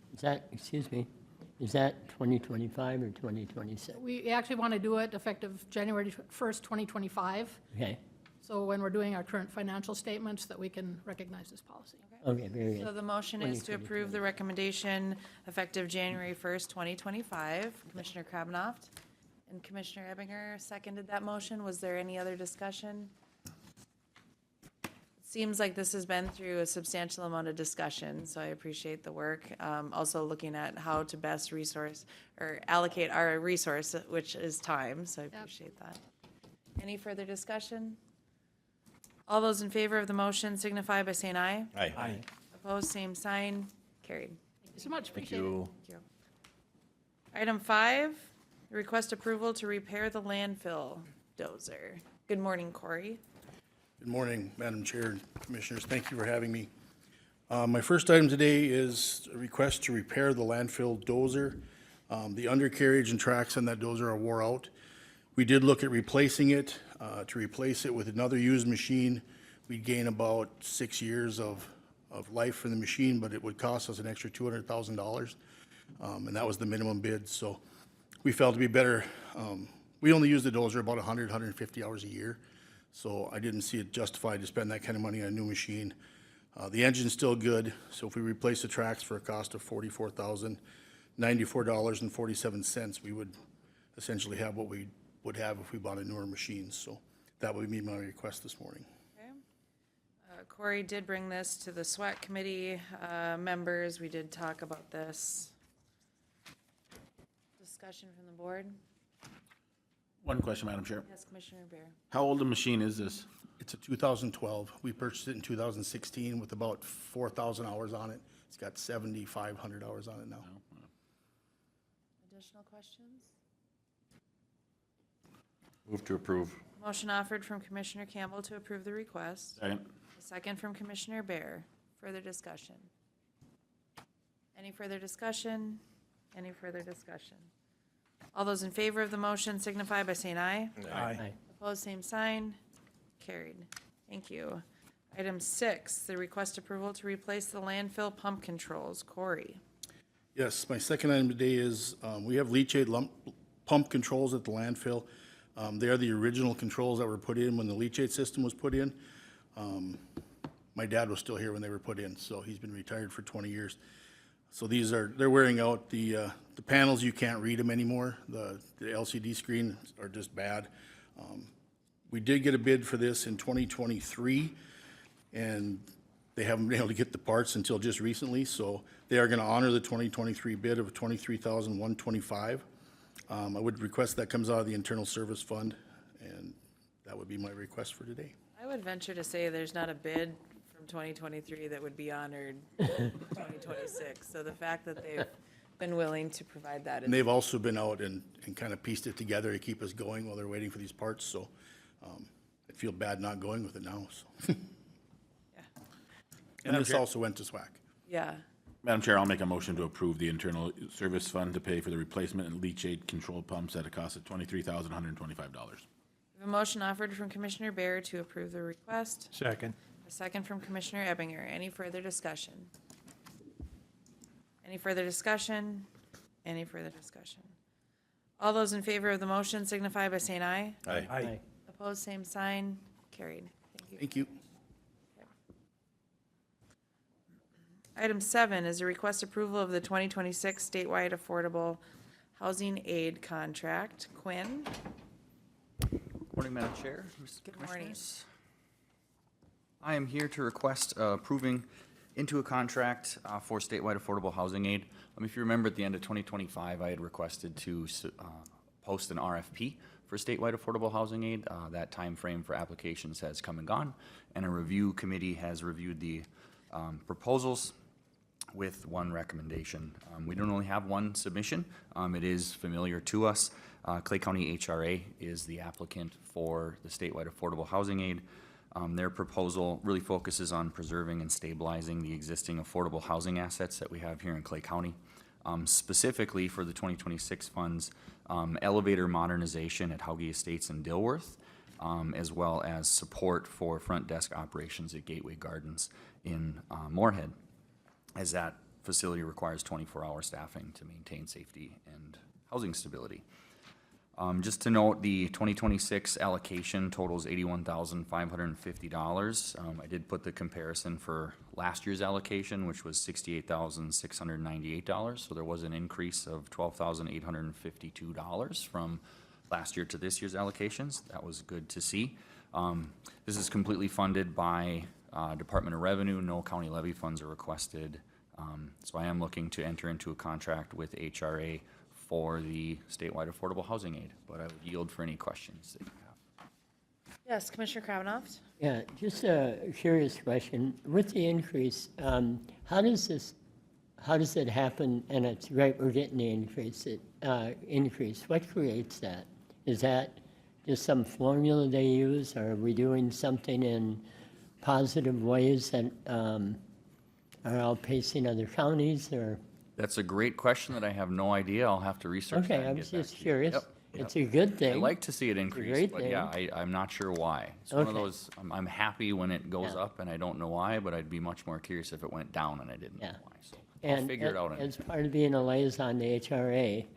Is that 2025 or 2026? We actually want to do it effective January 1st, 2025. Okay, So when we're doing our current financial statements, that we can recognize this policy. okay, very So good. the motion is to approve the recommendation effective January 1st, 2025. Commissioner Krabbenhoft and Commissioner Ebinger seconded that motion. Was there any other discussion? It seems like this has been through a substantial amount of discussion, so I appreciate the work. Also looking at how to best allocate our resource, which is time, so I appreciate that. Any further discussion? All those in favor of the motion signify by saying aye. Aye. Opposed, same sign. Carried. Thank you so much, Thank appreciate it. you. Thank you. Item 5, request approval to repair the landfill dozer. Good morning, Corey. Good morning, Madam Chair and Commissioners. Thank you for having me. My first item today is a request to repair the landfill dozer. The undercarriage and tracks on that dozer are wore out. We did look at replacing it. To replace it with another used machine, we'd gain about 6 years of life for the machine, but it would cost us an extra $200,000. And that was the minimum bid. So we felt it'd be better. We only use the dozer about 100, 150 hours a year. So I didn't see it justified to spend that kind of money on a new machine. The engine's still good, so if we replace the tracks for a cost of $44,094.47, we would essentially have what we would have if we bought a newer machine. So that would be my request this morning. Okay. Corey did bring this to the SWAC committee members. We did talk about this. Discussion from the board? One question, Madam Chair. Yes, Commissioner Bear. How old a machine is this? It's a 2012. We purchased it in 2016 with about 4,000 hours on it. It's got 7,500 hours on it now. Additional questions? Move to approve. Motion offered from Commissioner Campbell to approve the request. Second. A second from Commissioner Bear. Further discussion? Any further discussion? Any further discussion? All those in favor of the motion signify by saying aye. Aye. Opposed, same sign. Carried. Thank you. Item 6, the request approval to replace the landfill pump controls. Corey. Yes, my second item today is, we have leachate pump controls at the landfill. They are the original controls that were put in when the leachate system was put in. My dad was still here when they were put in, so he's been retired for 20 years. So they're wearing out. The panels, you can't read them anymore. The LCD screen are just bad. We did get a bid for this in 2023, and they haven't been able to get the parts until just recently, so they are gonna honor the 2023 bid of $23,125. I would request that comes out of the internal service fund, and that would be my request for today. I would venture to say there's not a bid from 2023 that would be honored in 2026. So the fact that they've been willing to provide that And is, they've also been out and kind of pieced it together to keep us going while they're waiting for these parts, so I feel bad not going with it now, so. And this also went to SWAC. yeah. Madam Chair, I'll make a motion to approve the internal service fund to pay for the replacement and leachate control pumps at a cost of $23,125. We have a motion offered from Commissioner Bear to approve the request. Second. A second from Commissioner Ebinger. Any further discussion? Any further discussion? Any further discussion? All those in favor of the motion signify by saying aye. Aye. Opposed, same sign. Carried. Thank you. Thank you. Item 7 is a request approval of the 2026 statewide affordable housing aid contract. Quinn? Morning, Madam Chair. Good morning. I am here to request approving into a contract for statewide affordable housing aid. If you remember, at the end of 2025, I had requested to post an RFP for statewide affordable housing aid. That time frame for applications has come and gone, and a review committee has reviewed the proposals with one recommendation. We don't only have one submission. It is familiar to us. Clay County HRA is the applicant for the statewide affordable housing aid. Their proposal really focuses on preserving and stabilizing the existing affordable housing assets that we have here in Clay County. Specifically for the 2026 funds, elevator modernization at Hauge Estates in Dilworth, as well as support for front desk operations at Gateway Gardens in Moorhead, as that facility requires 24-hour staffing to maintain safety and housing stability. Just to note, the 2026 allocation totals $81,550. I did put the comparison for last year's allocation, which was $68,698. So there was an increase of $12,852 from last year to this year's allocations. That was good to see. This is completely funded by Department of Revenue. No county levy funds are requested. So I am looking to enter into a contract with HRA for the statewide affordable housing aid, but I would yield for any questions that you have. Yes, Commissioner Krabbenhoft? Yeah, just a curious question. With the increase, how does it happen? And it's right, we're getting the increase. What creates that? Is that just some formula they use, or are we doing something in positive ways that are outpacing other counties, or? That's a great question that I have no idea. I'll have to research that Okay, I and was get back just to you. curious. Yep. It's a good thing. I like to see it increase, great but yeah, I'm not sure why. It's one of Okay. those, I'm happy when it goes Yeah. up and I don't know why, but I'd be much more curious if it went down and I didn't know Yeah. why. So I'll And figure it out. as part of being a liaison to HRA,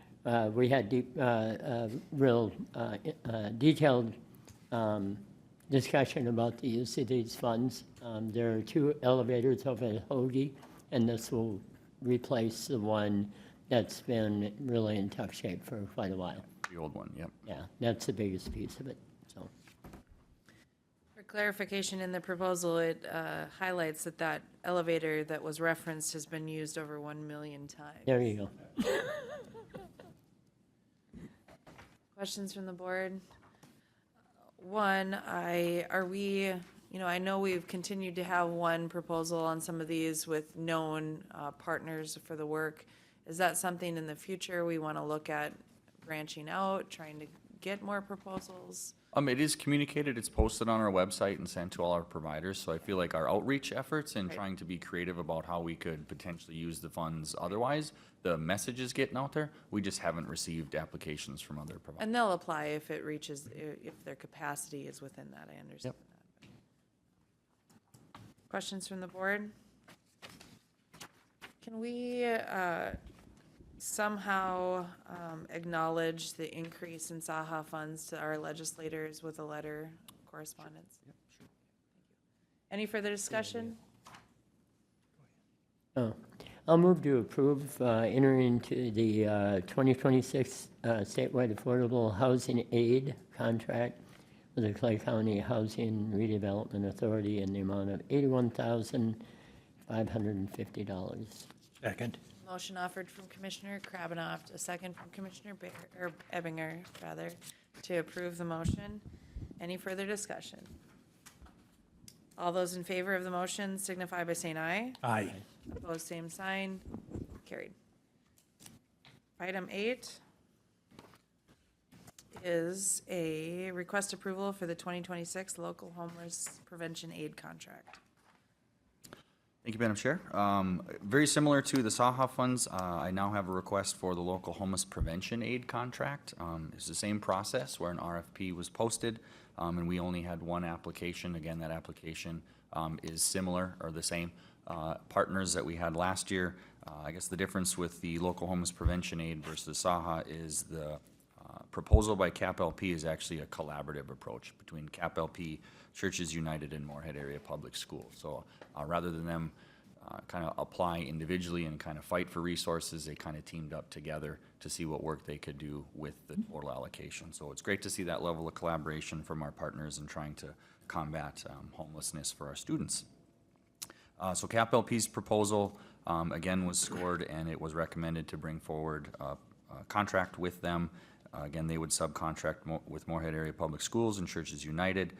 we had real detailed discussion about the use of these funds. There are 2 elevators over at Hoagie, and this will replace the one that's been really in tough shape for quite a while. The old one, yep. Yeah, that's the biggest piece of it, so. For clarification, in the proposal, it highlights that that elevator that was referenced has been used over 1 million times. There you go. Questions from the board? One, are we, I know we've continued to have one proposal on some of these with known partners for the work. Is that something in the future we want to look at branching out, trying to get more proposals? It is communicated, it's posted on our website and sent to all our providers, so I feel like our outreach efforts and Right. trying to be creative about how we could potentially use the funds otherwise, the message is getting out there. We just haven't received applications from other providers. And they'll apply if it reaches, if their capacity is within that, I understand that. Questions from the board? Can we somehow acknowledge the increase in CSAH funds to our legislators with a letter of correspondence? Yep, sure. Any further discussion? Oh, I'll move to approve entering into the 2026 statewide affordable housing aid contract with the Clay County Housing Redevelopment Authority in the amount of $81,550. Second. Motion offered from Commissioner Krabbenhoft, a second from Commissioner Ebinger, to approve the motion. Any further discussion? All those in favor of the motion signify by saying aye. Aye. Opposed, same sign. Carried. Item 8 is a request approval for the 2026 local homeless prevention aid contract. Thank you, Madam Chair. Very similar to the CSAH funds, I now have a request for the local homeless prevention aid contract. It's the same process where an RFP was posted, and we only had one application. Again, that application is similar or the same partners that we had last year. I guess the difference with the local homeless prevention aid versus CSAH is the proposal by CAPLP is actually a collaborative approach between CAPLP, Churches United, and Moorhead Area Public Schools. So rather than them kind of apply individually and kind of fight for resources, they kind of teamed up together to see what work they could do with the total allocation. So it's great to see that level of collaboration from our partners in trying to combat homelessness for our students. So CAPLP's proposal, again, was scored, and it was recommended to bring forward a contract with them. Again, they would subcontract with Moorhead Area Public Schools and Churches United.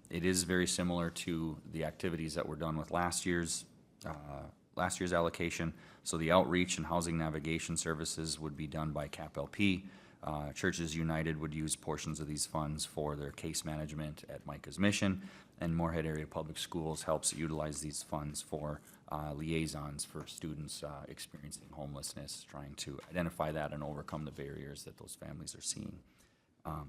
It is very similar to the activities that were done with last year's allocation. So the outreach and housing navigation services would be done by CAPLP. Churches United would use portions of these funds for their case management at Micah's Mission, and Moorhead Area Public Schools helps utilize these funds for liaisons for students experiencing homelessness, trying to identify that and overcome the barriers that those families are seeing. I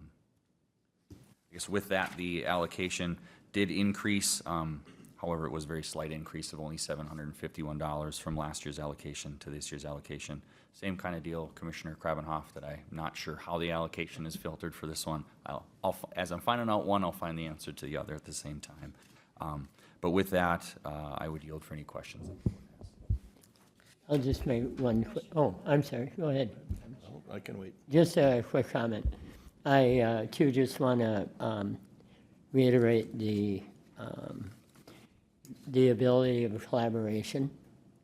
guess with that, the allocation did increase. However, it was a very slight increase of only $751 from last year's allocation to this year's allocation. Same kind of deal, Commissioner Krabbenhoft, that I'm not sure how the allocation is filtered for this one. As I'm finding out one, I'll find the answer to the other at the same time. But with that, I would yield for any questions. I'll just make one quick, oh, I'm sorry, go ahead. I can wait. Just a quick comment. I, too, just want to reiterate the ability of collaboration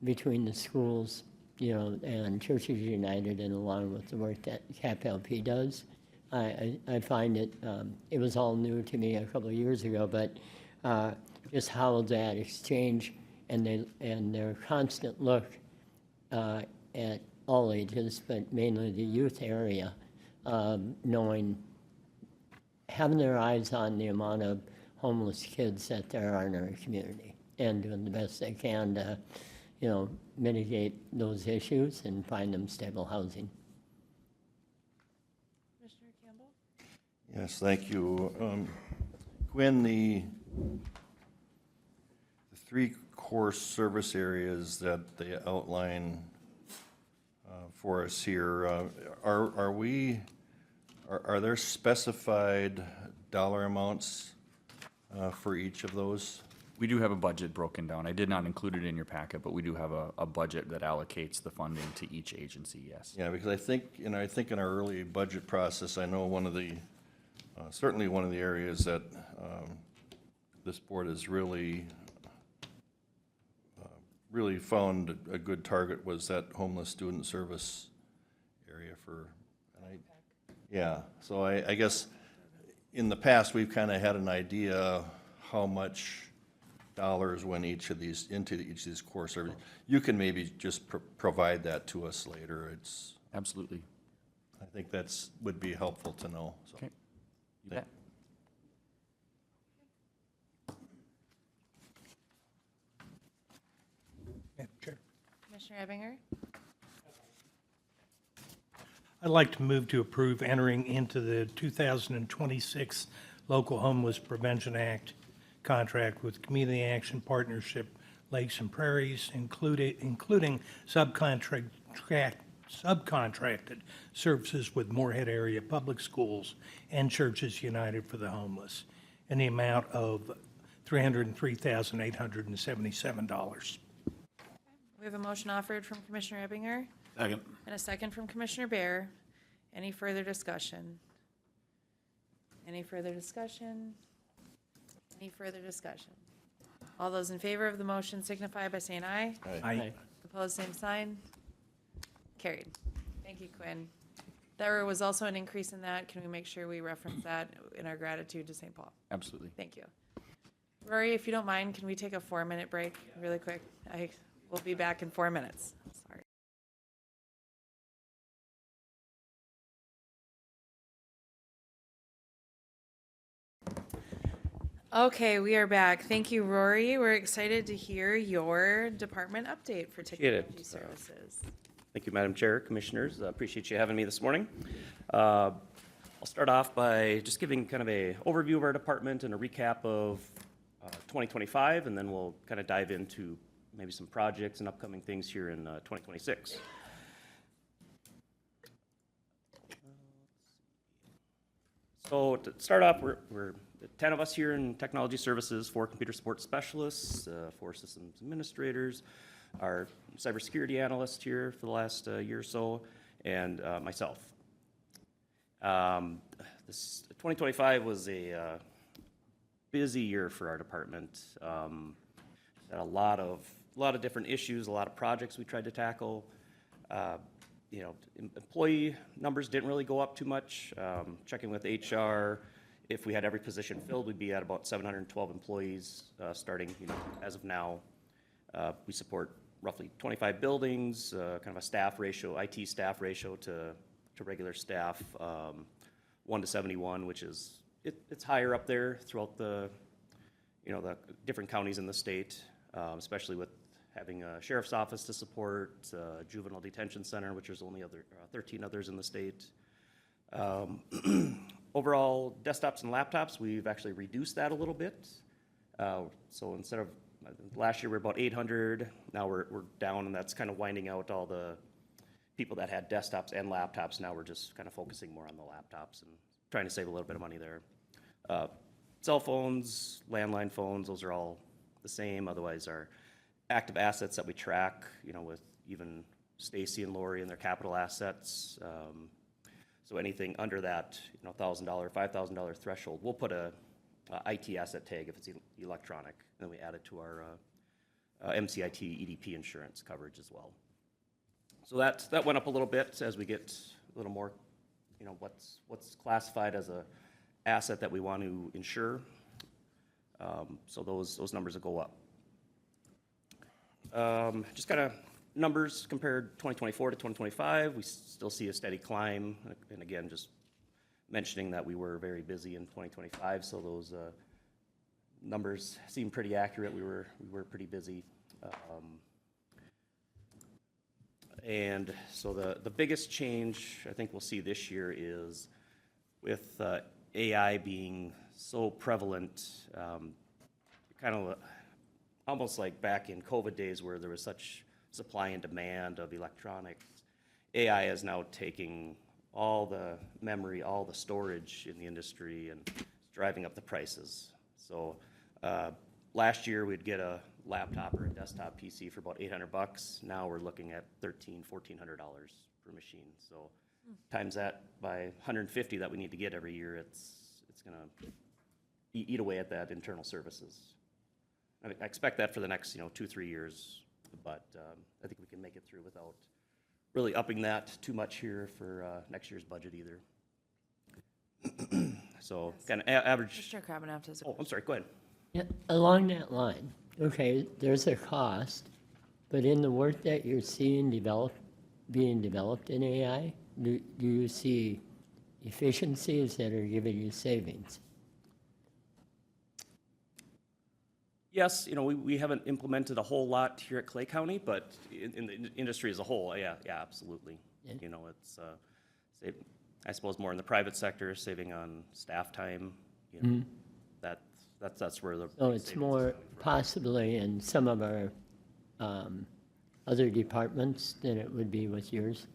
between the schools, and Churches United, and along with the work that CAPLP does. I find it was all new to me a couple of years ago, but just how that exchange and their constant look at all ages, but mainly the youth area, having their eyes on the amount of homeless kids that there are in our community, and doing the best they can to, mitigate those issues and find them stable housing. Commissioner Campbell? Yes, thank you. Gwen, the three core service areas that they outline for us here, are there specified dollar amounts for each of those? We do have a budget broken down. I did not include it in your packet, but we do have a budget that allocates the funding to each agency, yes. Yeah, because I think in our early budget process, I know one of the, certainly one of the areas that this board has really found a good target was that homeless student service area for, yeah, so I guess in the past, we've kind of had an idea how much dollars went into each of these core services. You can maybe just provide that to us later. It's, Absolutely. I think would be helpful to know, so. Okay. You bet. Madam Chair. Commissioner Ebinger? I'd like to move to approve entering into the 2026 Local Homeless Prevention Act contract with Community Action Partnership Lakes and Prairies, including subcontracted services with Moorhead Area Public Schools and Churches United for the Homeless, in the amount of $303,877. We have a motion offered from Commissioner Ebinger Second. and a second from Commissioner Bear. Any further discussion? Any further discussion? Any further discussion? All those in favor of the motion signify by saying aye. Aye. Opposed, same sign. Carried. Thank you, Quinn. There was also an increase in that. Can we make sure we reference that in our gratitude to St. Paul? Absolutely. Thank you. Rory, if you don't mind, can we take a 4-minute break really quick? We'll be back in 4 minutes. Sorry. Okay, we are back. Thank you, Rory. We're excited to hear your department update for technology services. Thank you, Madam Chair, Commissioners. Appreciate you having me this morning. I'll start off by just giving kind of a overview of our department and a recap of 2025, and then we'll kind of dive into maybe some projects and upcoming things here in 2026. So to start off, we're 10 of us here in technology services, 4 computer support specialists, 4 systems administrators, our cybersecurity analyst here for the last year or so, and myself. This 2025 was a busy year for our department. Had a lot of different issues, a lot of projects we tried to tackle. Employee numbers didn't really go up too much. Checking with HR, if we had every position filled, we'd be at about 712 employees starting, as of now. We support roughly 25 buildings, kind of a staff ratio, IT staff ratio to regular staff, 1 to 71, which is, it's higher up there throughout the different counties in the state, especially with having a sheriff's office to support, juvenile detention center, which there's only 13 others in the state. Overall, desktops and laptops, we've actually reduced that a little bit. So instead of, last year we were about 800, now we're down, and that's kind of winding out all the people that had desktops and laptops. Now we're just kind of focusing more on the laptops and trying to save a little bit of money there. Cell phones, landline phones, those are all the same. Otherwise, our active assets that we track, with even Stacy and Lori and their capital assets. So anything under that, $1,000, $5,000 threshold, we'll put a IT asset tag if it's electronic, and then we add it to our MCIT EDP insurance coverage as well. So that went up a little bit as we get a little more, what's classified as a asset that we want to insure. So those numbers will go up. Just kind of numbers compared 2024 to 2025, we still see a steady climb. And again, just mentioning that we were very busy in 2025, so those numbers seem pretty accurate. We were pretty busy. And so the biggest change I think we'll see this year is with AI being so prevalent, kind of almost like back in COVID days where there was such supply and demand of electronics. AI is now taking all the memory, all the storage in the industry and driving up the prices. So, last year, we'd get a laptop or a desktop PC for about $800. Now we're looking at $1,400 per machine. So times that by 150 that we need to get every year, it's gonna eat away at that internal services. I expect that for the next, 2-3 years, but I think we can make it through without really upping that too much here for next year's budget either. So kind of average. Commissioner Krabbenhoft has a Oh, I'm sorry, go ahead. Yeah, along that line, okay, there's a cost, but in the work that you're seeing being developed in AI, do you see efficiencies that are giving you savings? Yes, we haven't implemented a whole lot here at Clay County, but in the industry as a whole, yeah, absolutely. Yeah. It's, I suppose more in the private sector, saving on staff time, that's where the. So it's more possibly in some of our other departments than it would be with yours?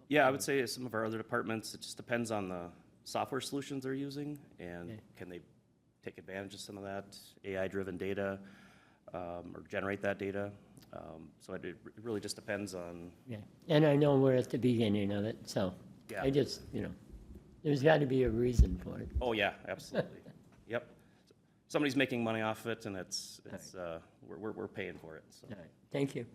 Yeah, I would say some of our other departments, it just depends on the software solutions they're using, and Okay. can they take advantage of some of that AI-driven data, or generate that data. So it really just depends on, Yeah, and I know we're at the beginning of it, so Yeah. I just, there's got to be a reason for it. oh, yeah, absolutely. Yep. Somebody's making money off it, and it's we're paying for it, so. All right, thank you.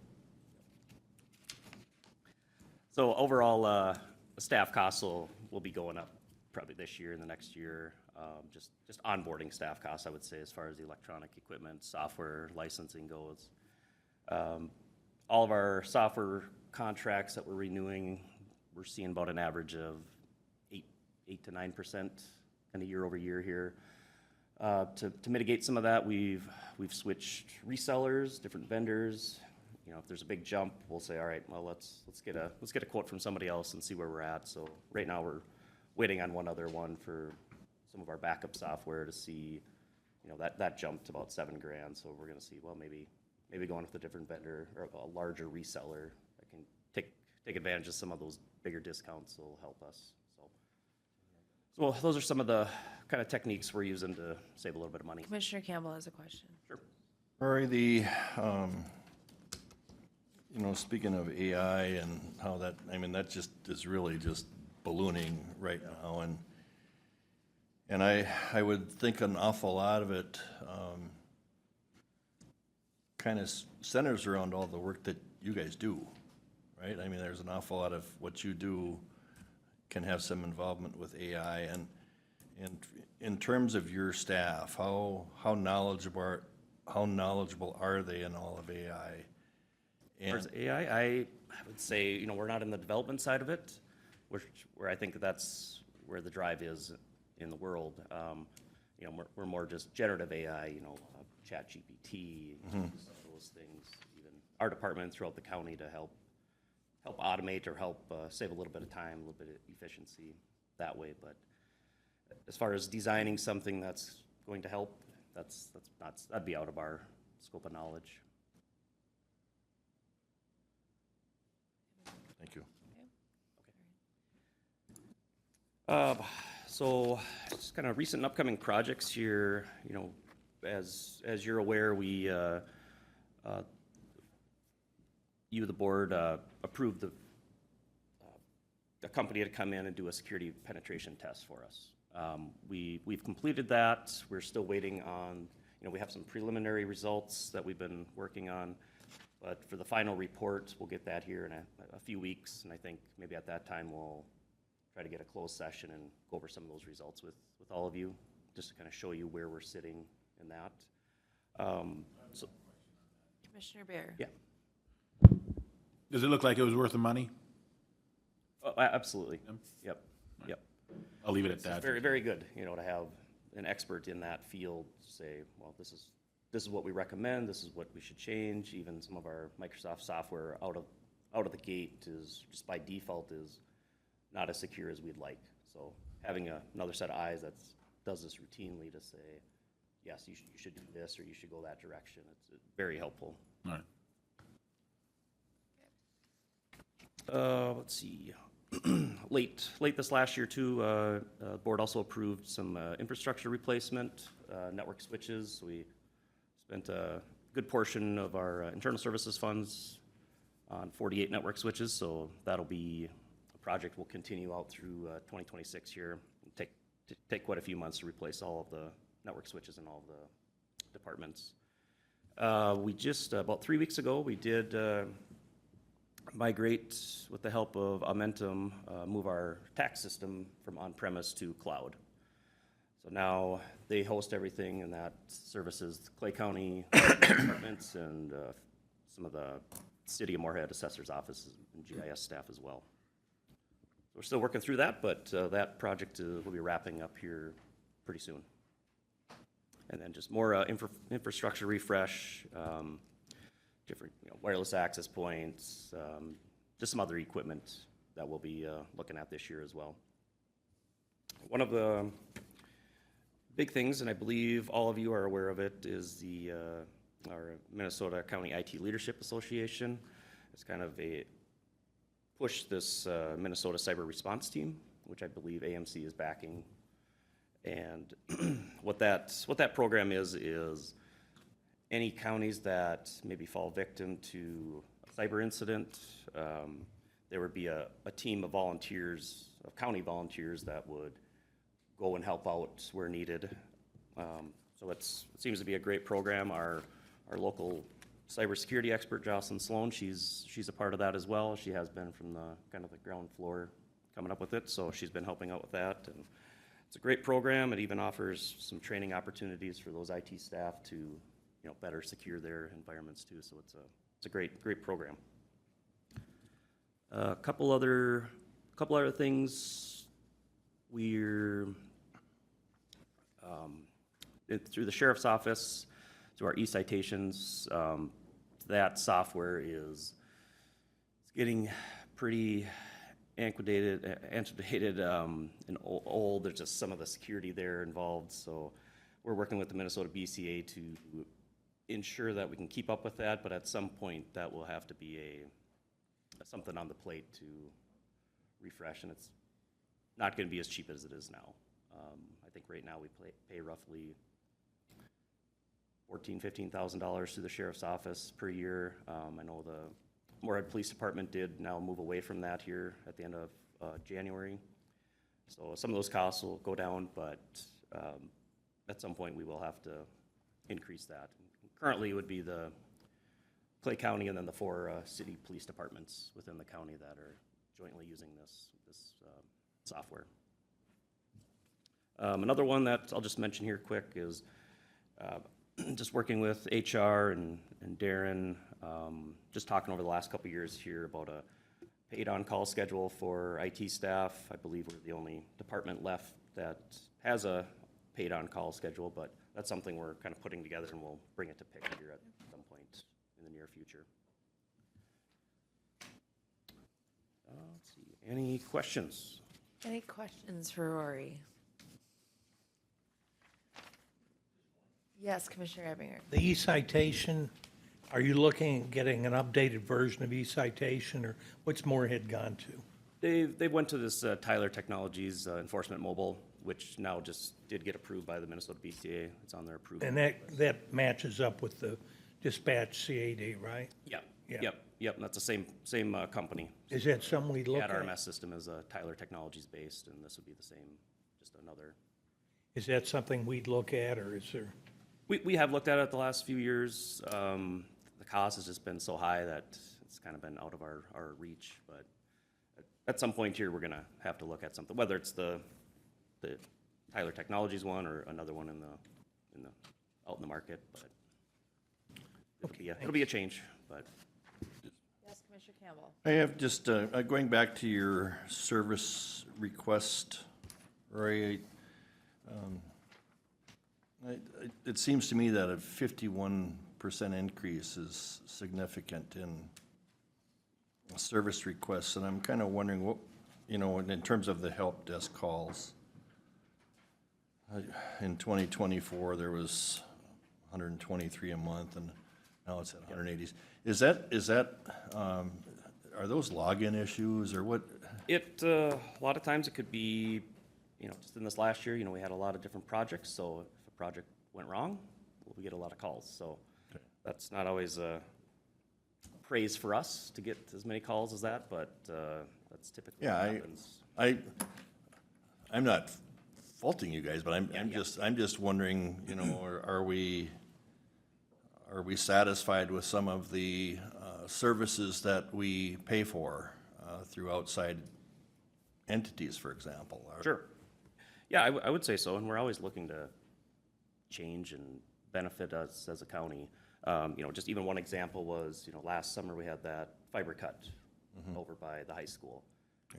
So overall, staff costs will be going up probably this year and the next year. Just onboarding staff costs, I would say, as far as the electronic equipment, software licensing goes. All of our software contracts that we're renewing, we're seeing about an average of 8 to 9% kind of year over year here. To mitigate some of that, we've switched resellers, different vendors. If there's a big jump, we'll say, all right, well, let's get a quote from somebody else and see where we're at. So right now we're waiting on one other one for some of our backup software to see, that jumped to about $7,000. So we're gonna see, well, maybe going with a different vendor or a larger reseller that can take advantage of some of those bigger discounts will help us. So those are some of the kind of techniques we're using to save a little bit of money. Commissioner Campbell has a question. Sure. Rory, speaking of AI and how that, that just is really just ballooning right now, and I would think an awful lot of it kind of centers around all the work that you guys do, right? There's an awful lot of what you do can have some involvement with AI, and in terms of your staff, how knowledgeable are they in all of AI? As far as AI, I would say, we're not in the development side of it, where I think that's where the drive is in the world. We're more just generative AI, ChatGPT, some of those things. Even our department throughout the county to help automate or help save a little bit of time, a little bit of efficiency that way. But as far as designing something that's going to help, that'd be out of our scope of knowledge. Thank you. So just kind of recent and upcoming projects here, as you're aware, we, the board, approved the company to come in and do a security penetration test for us. We've completed that. We're still waiting on, we have some preliminary results that we've been working on. But for the final report, we'll get that here in a few weeks, and I think maybe at that time we'll try to get a closed session and go over some of those results with all of you, just to kind of show you where we're sitting in that. Commissioner Bear. Yeah. Does it look like it was worth the money? Absolutely. Yep. I'll leave it at that. It's very, very good, to have an expert in that field say, well, this is what we recommend, this is what we should change. Even some of our Microsoft software out of the gate is just by default is not as secure as we'd like. So having another set of eyes that does this routinely to say, yes, you should do this or you should go that direction, it's very helpful. All right. Let's see. late this last year too, the board also approved some infrastructure replacement, network switches. We spent a good portion of our internal services funds on 48 network switches, so that'll be a project will continue out through 2026 here. Take quite a few months to replace all of the network switches in all of the departments. We just, about 3 weeks ago, we did migrate, with the help of Aumentum, move our tax system from on-premise to cloud. So now they host everything, and that services the Clay County departments and some of the City of Moorhead Assessor's Office and GIS staff as well. So we're still working through that, but that project will be wrapping up here pretty soon. And then just more infrastructure refresh, different wireless access points, just some other equipment that we'll be looking at this year as well. One of the big things, and I believe all of you are aware of it, is our Minnesota County IT Leadership Association. It's kind of a push this Minnesota Cyber Response Team, which I believe AMC is backing. And what that program is any counties that maybe fall victim to a cyber incident, there would be a team of volunteers, of county volunteers, that would go and help out where needed. So it seems to be a great program. Our local cybersecurity expert, Jocelyn Sloan, she's a part of that as well. She has been from the kind of the ground floor coming up with it, so she's been helping out with that. And it's a great program. It even offers some training opportunities for those IT staff to better secure their environments too. So it's a great program. A couple other things. We're through the sheriff's office, through our e-citations. That software is getting pretty antiquated and old. There's just some of the security there involved. So we're working with the Minnesota BCA to ensure that we can keep up with that, but at some point that will have to be something on the plate to refresh, and it's not going to be as cheap as it is now. I think right now we pay roughly $14,000-$15,000 through the sheriff's office per year. I know the Moorhead Police Department did now move away from that here at the end of January. So some of those costs will go down, but at some point we will have to increase that. Currently, it would be the Clay County and then the 4 city police departments within the county that are jointly using this software. Another one that I'll just mention here quick is just working with HR and Darren, just talking over the last couple of years here about a paid on-call schedule for IT staff. I believe we're the only department left that has a paid on-call schedule, but that's something we're kind of putting together, and we'll bring it to PIC here at some point in the near future. Let's see, any questions? Any questions for Rory? Yes, Commissioner Ebinger. The e-citation, are you looking at getting an updated version of e-citation, or what's Moorhead gone to? They went to this Tyler Technologies Enforcement Mobile, which now just did get approved by the Minnesota BCA. It's on their approval. And that matches up with the dispatch CAD, right? Yeah. Yeah. Yep. That's the same company. Is that something we'd look That at? RMS system is Tyler Technologies based, and this would be the same, just another. Is that something we'd look at, or is there? We have looked at it the last few years. The cost has just been so high that it's kind of been out of our reach. But at some point here, we're going to have to look at something, whether it's the Tyler Technologies one or another one out in the market. But it'll be a change. But Yes, Commissioner Campbell. I have just, going back to your service request, Rory, it seems to me that a 51% increase is significant in service requests, and I'm kind of wondering what, in terms of the help desk calls. In 2024, there was 123 a month, and now it's at 180s. Is that, are those login issues, or what? A lot of times it could be, just in this last year, we had a lot of different projects, so if a project went wrong, we get a lot of calls, so that's not always praise for us to get as many calls as that, but that's typically what happens. I'm not faulting you guys, but I'm just wondering, are we satisfied with some of the services that we pay for through outside entities, for example? Sure. Yeah, I would say so, and we're always looking to change and benefit us as a county. Just even one example was, last summer we had that fiber cut over by the high school,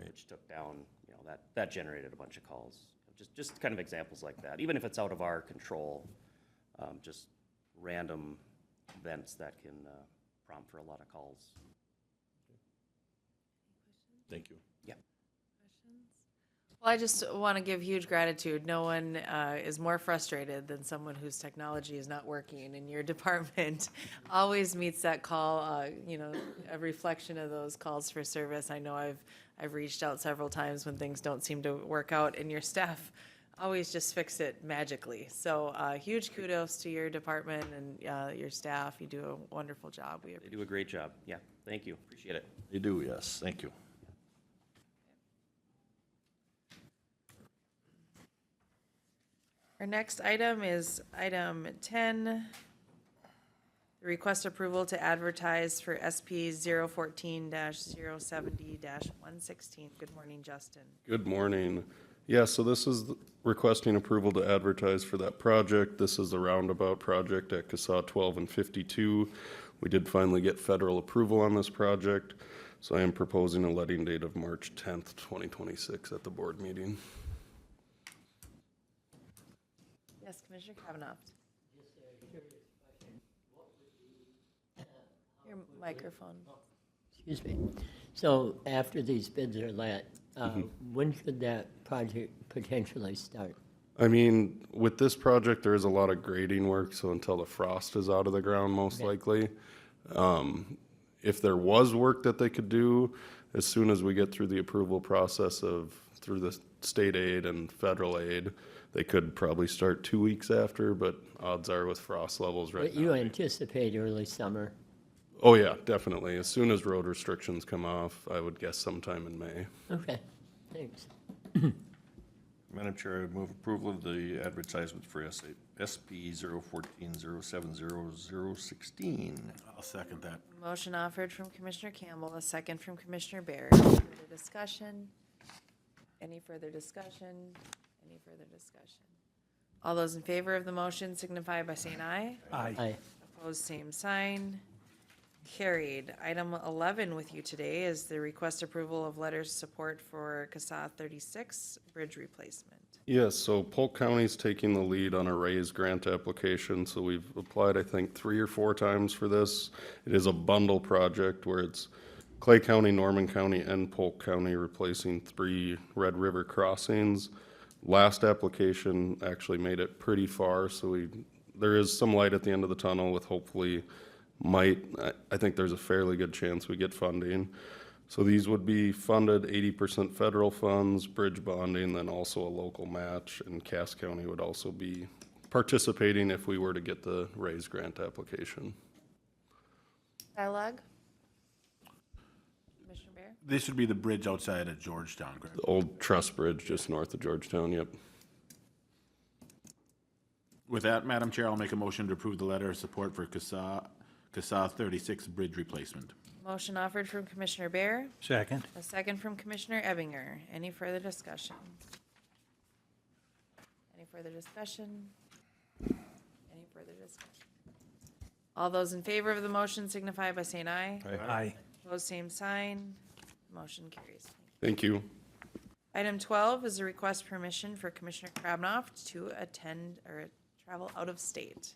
which took down, that generated a bunch of calls. Just kind of examples like that, even if it's out of our control, just random events that can prompt for a lot of calls. Thank you. Yeah. Well, I just want to give huge gratitude. No one is more frustrated than someone whose technology is not working, and your department always meets that call, a reflection of those calls for service. I know I've reached out several times when things don't seem to work out, and your staff always just fix it magically. So huge kudos to your department and your staff. You do a wonderful job. They do a great job. Yeah, thank you. Appreciate it. They do, yes. Thank you. Our next item is item 10, the request approval to advertise for SP 014-070-116. Good morning, Justin. Good morning. Yeah, so this is requesting approval to advertise for that project. This is the roundabout project at CSAH 12 and 52. We did finally get federal approval on this project, so I am proposing a letting date of March 10th, 2026 at the board meeting. Yes, Commissioner Krabbenhoft. Your microphone. Excuse me. So after these bids are let, when should that project potentially start? I mean, with this project, there is a lot of grading work, so until the frost is out of the ground, most likely. If there was work that they could do, as soon as we get through the approval process through the state aid and federal aid, they could probably start 2 weeks after, but odds are with frost levels right now. But you anticipate early summer? Oh, yeah, definitely. As soon as road restrictions come off, I would guess sometime in May. Okay, thanks. Madam Chair, I move approval of the advertisement for SP 014-070-016. I'll second that. Motion offered from Commissioner Campbell, a second from Commissioner Barrett. Any further discussion? Any further discussion? Any further discussion? All those in favor of the motion signify by saying aye. Aye. Opposed, same sign. Carried. Item 11 with you today is the request approval of letters of support for CSAH 36 bridge replacement. Yes, so Polk County's taking the lead on a raise grant application, so we've applied, I think, 3 or 4 times for this. It is a bundle project where it's Clay County, Norman County, and Polk County replacing 3 Red River crossings. Last application actually made it pretty far, so there is some light at the end of the tunnel with hopefully I think there's a fairly good chance we get funding. So these would be funded 80% federal funds, bridge bonding, then also a local match, and Cass County would also be participating if we were to get the raise grant application. Dialogue? Commissioner Bear? This would be the bridge outside of Georgetown, correct? The old truss bridge just north of Georgetown, yep. With that, Madam Chair, I'll make a motion to approve the letter of support for CSAH 36 bridge replacement. Motion offered from Commissioner Bear, Second. a second from Commissioner Ebbinger. Any further discussion? Any further discussion? Any further discussion? All those in favor of the motion signify by saying aye. Aye. Opposed, same sign. Motion carries. Thank you. Item 12 is a request permission for Commissioner Krabbenhoft to attend or travel out of state.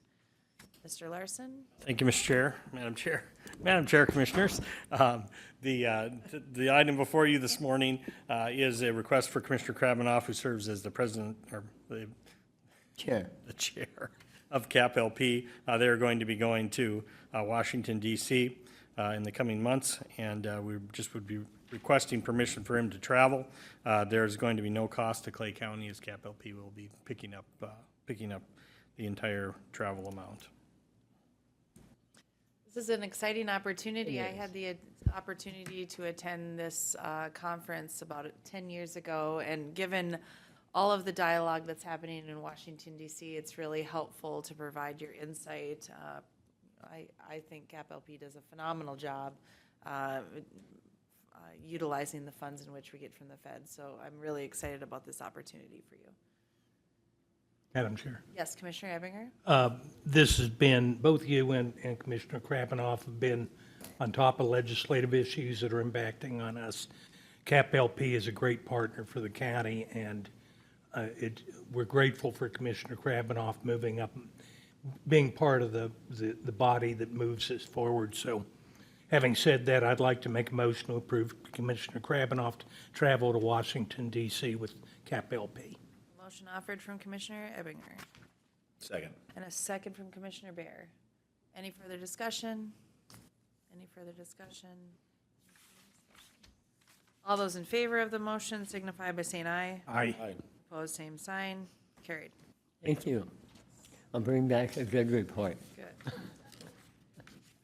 Mr. Larson? Thank you, Mr. Chair, Madam Chair, Commissioners. The item before you this morning is a request for Commissioner Krabbenhoft, who serves as the president or the chair of CAP-LP. They are going to be going to Washington, D.C. In the coming months, and we just would be requesting permission for him to travel. There's going to be no cost to Clay County, as Cap LP will be picking up the entire travel amount. This is an exciting opportunity. I had the opportunity to attend this conference about 10 years ago, and given all of the dialogue that's happening in Washington, D.C., it's really helpful to provide your insight. I think Cap LP does a phenomenal job utilizing the funds in which we get from the Fed. So I'm really excited about this opportunity for you. Madam Chair. Yes, Commissioner Ebinger? This has been, both you and Commissioner Krabbenhoft have been on top of legislative issues that are impacting on us. Cap LP is a great partner for the county, and we're grateful for Commissioner Krabbenhoft moving up, being part of the body that moves us forward. So having said that, I'd like to make a motion to approve Commissioner Krabbenhoft travel to Washington, D.C. with Cap LP. Motion offered from Commissioner Ebinger. Second. And a second from Commissioner Bear. Any further discussion? Any further discussion? All those in favor of the motion signify by saying aye. Aye. Opposed, same sign. Carried. Thank you. I'll bring back a good report. Good.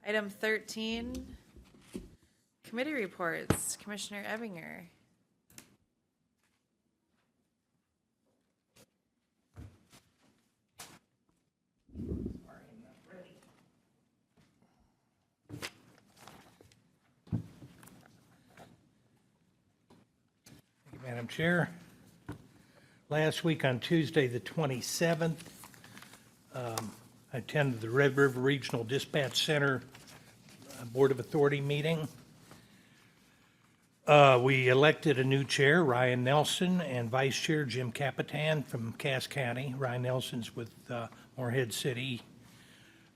Item 13, committee reports. Commissioner Ebinger. Thank you, Madam Chair. Last week on Tuesday, the 27th, I attended the Red River Regional Dispatch Center Board of Authority meeting. We elected a new chair, Ryan Nelson, and vice chair, Jim Capitan from Cass County. Ryan Nelson's with Morehead City.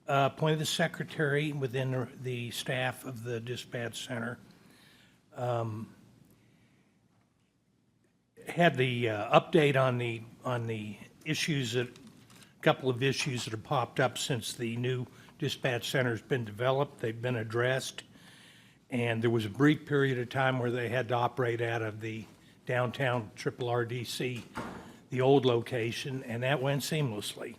Appointed the secretary within the staff of the dispatch center. Had the update on the issues that, a couple of issues that have popped up since the new dispatch center's been developed. They've been addressed, and there was a brief period of time where they had to operate out of the downtown RRDC, the old location, and that went seamlessly.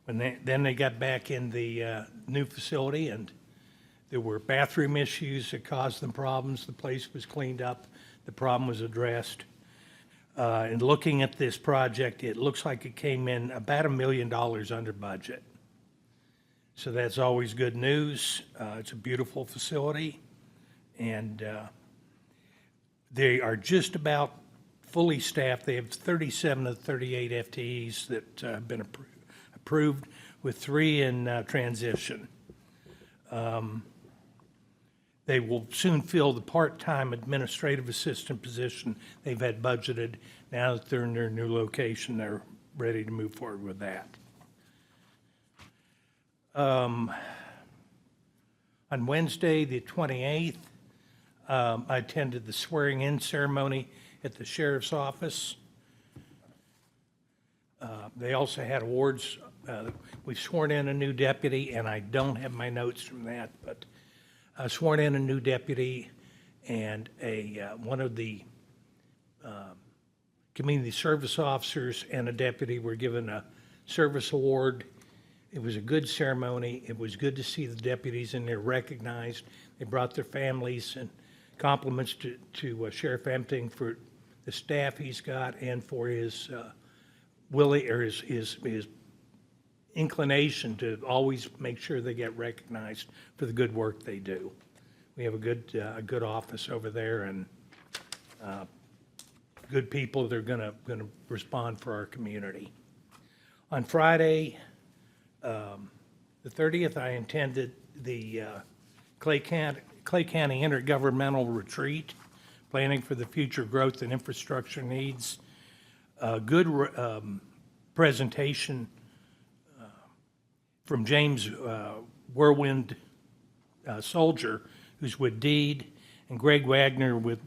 Then they got back in the new facility, and there were bathroom issues that caused them problems. The place was cleaned up. The problem was addressed. And looking at this project, it looks like it came in about $1 million under budget. So that's always good news. It's a beautiful facility, and they are just about fully staffed. They have 37 of 38 FTEs that have been approved, with 3 in transition. They will soon fill the part-time administrative assistant position they've had budgeted. Now that they're in their new location, they're ready to move forward with that. On Wednesday, the 28th, I attended the swearing-in ceremony at the sheriff's office. They also had awards. We've sworn in a new deputy, and I don't have my notes from that, but sworn in a new deputy, and one of the community service officers and a deputy were given a service award. It was a good ceremony. It was good to see the deputies in there recognized. They brought their families, and compliments to Sheriff Empting for the staff he's got and for his his inclination to always make sure they get recognized for the good work they do. We have a good office over there, and good people that are gonna respond for our community. On Friday, the 30th, I attended the Clay County Intergovernmental Retreat, Planning for the Future Growth and Infrastructure Needs. Good presentation from James Whirlwind Soldier, who's with DEED, and Greg Wagner with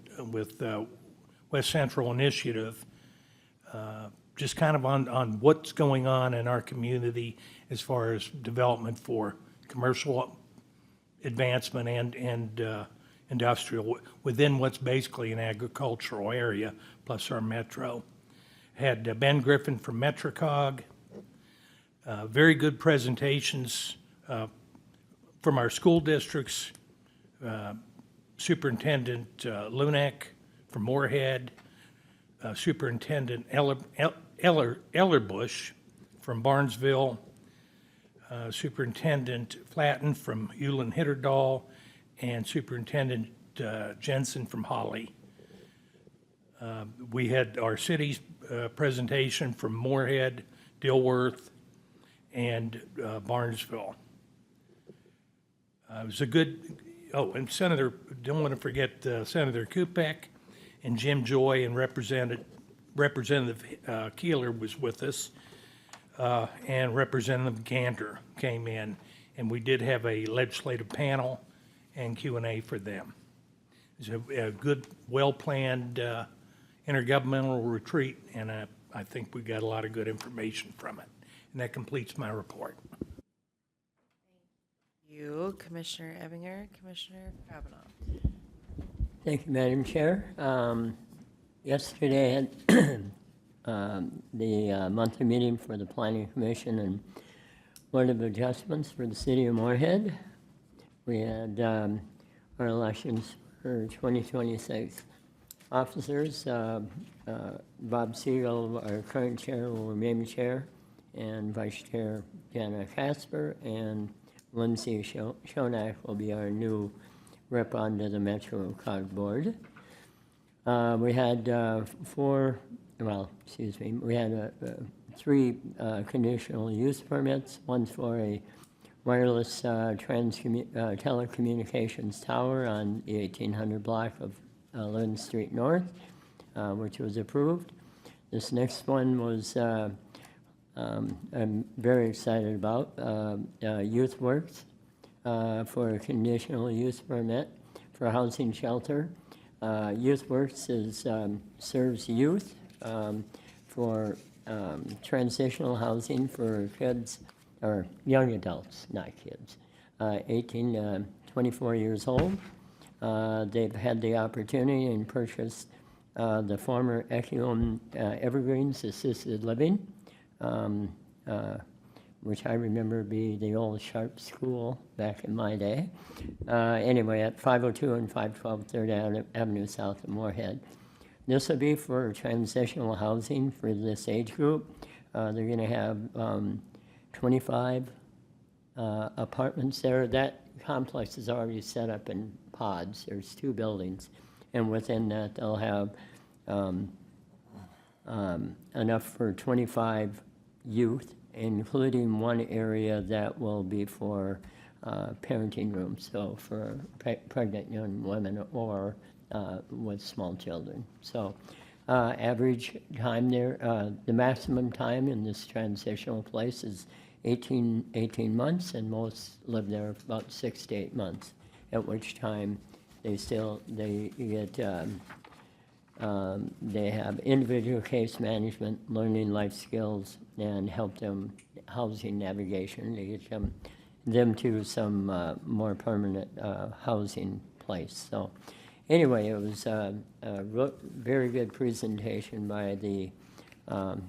West Central Initiative, just kind of on what's going on in our community as far as development for commercial advancement and industrial, within what's basically an agricultural area, plus our metro. Had Ben Griffin from Metrocog, very good presentations from our school districts, Superintendent Lunak from Moorhead, Superintendent Ellerbush from Barnesville, Superintendent Flatten from Hewlin Hitterdal, and Superintendent Jensen from Holly. We had our city's presentation from Moorhead, Dilworth, and Barnesville. It was a good, and don't want to forget Senator Kupek and Jim Joy, and Representative Keeler was with us, and Representative Gander came in, and we did have a legislative panel and Q&A for them. It was a good, well-planned intergovernmental retreat, and I think we got a lot of good information from it. And that completes my report. You, Commissioner Ebinger, Commissioner Krabbenhoft. Thank you, Madam Chair. Yesterday, at the monthly meeting for the Planning Commission and Board of Adjustments for the City of Moorhead, we had our elections for 2026 officers. Bob Siegel, our current chair, will remain chair, and Vice Chair Jana Casper, and Lindsay Shonak will be our new rep onto the Metro Cog Board. We had we had three conditional use permits. One's for a wireless telecommunications tower on the 1800 block of 11th Street North, which was approved. This next one was I'm very excited about, Youth Works for a conditional use permit for a housing shelter. Youth Works serves youth for transitional housing for kids, or young adults, not kids, 18 to 24 years old. They've had the opportunity and purchased the former Echium Evergreens Assisted Living, which I remember be the old Sharp School back in my day. Anyway, at 502 and 512 3rd Avenue South of Moorhead. This will be for transitional housing for this age group. They're going to have 25 apartments there. That complex is already set up in pods. There's 2 buildings, and within that they'll have enough for 25 youth, including one area that will be for parenting rooms, so for pregnant young women or with small children. So average time there, the maximum time in this transitional place is 18 months, and most live there for about 6 to 8 months, at which time they have individual case management, learning life skills, and help them housing navigation to get them to some more permanent housing place. So anyway, it was a very good presentation by the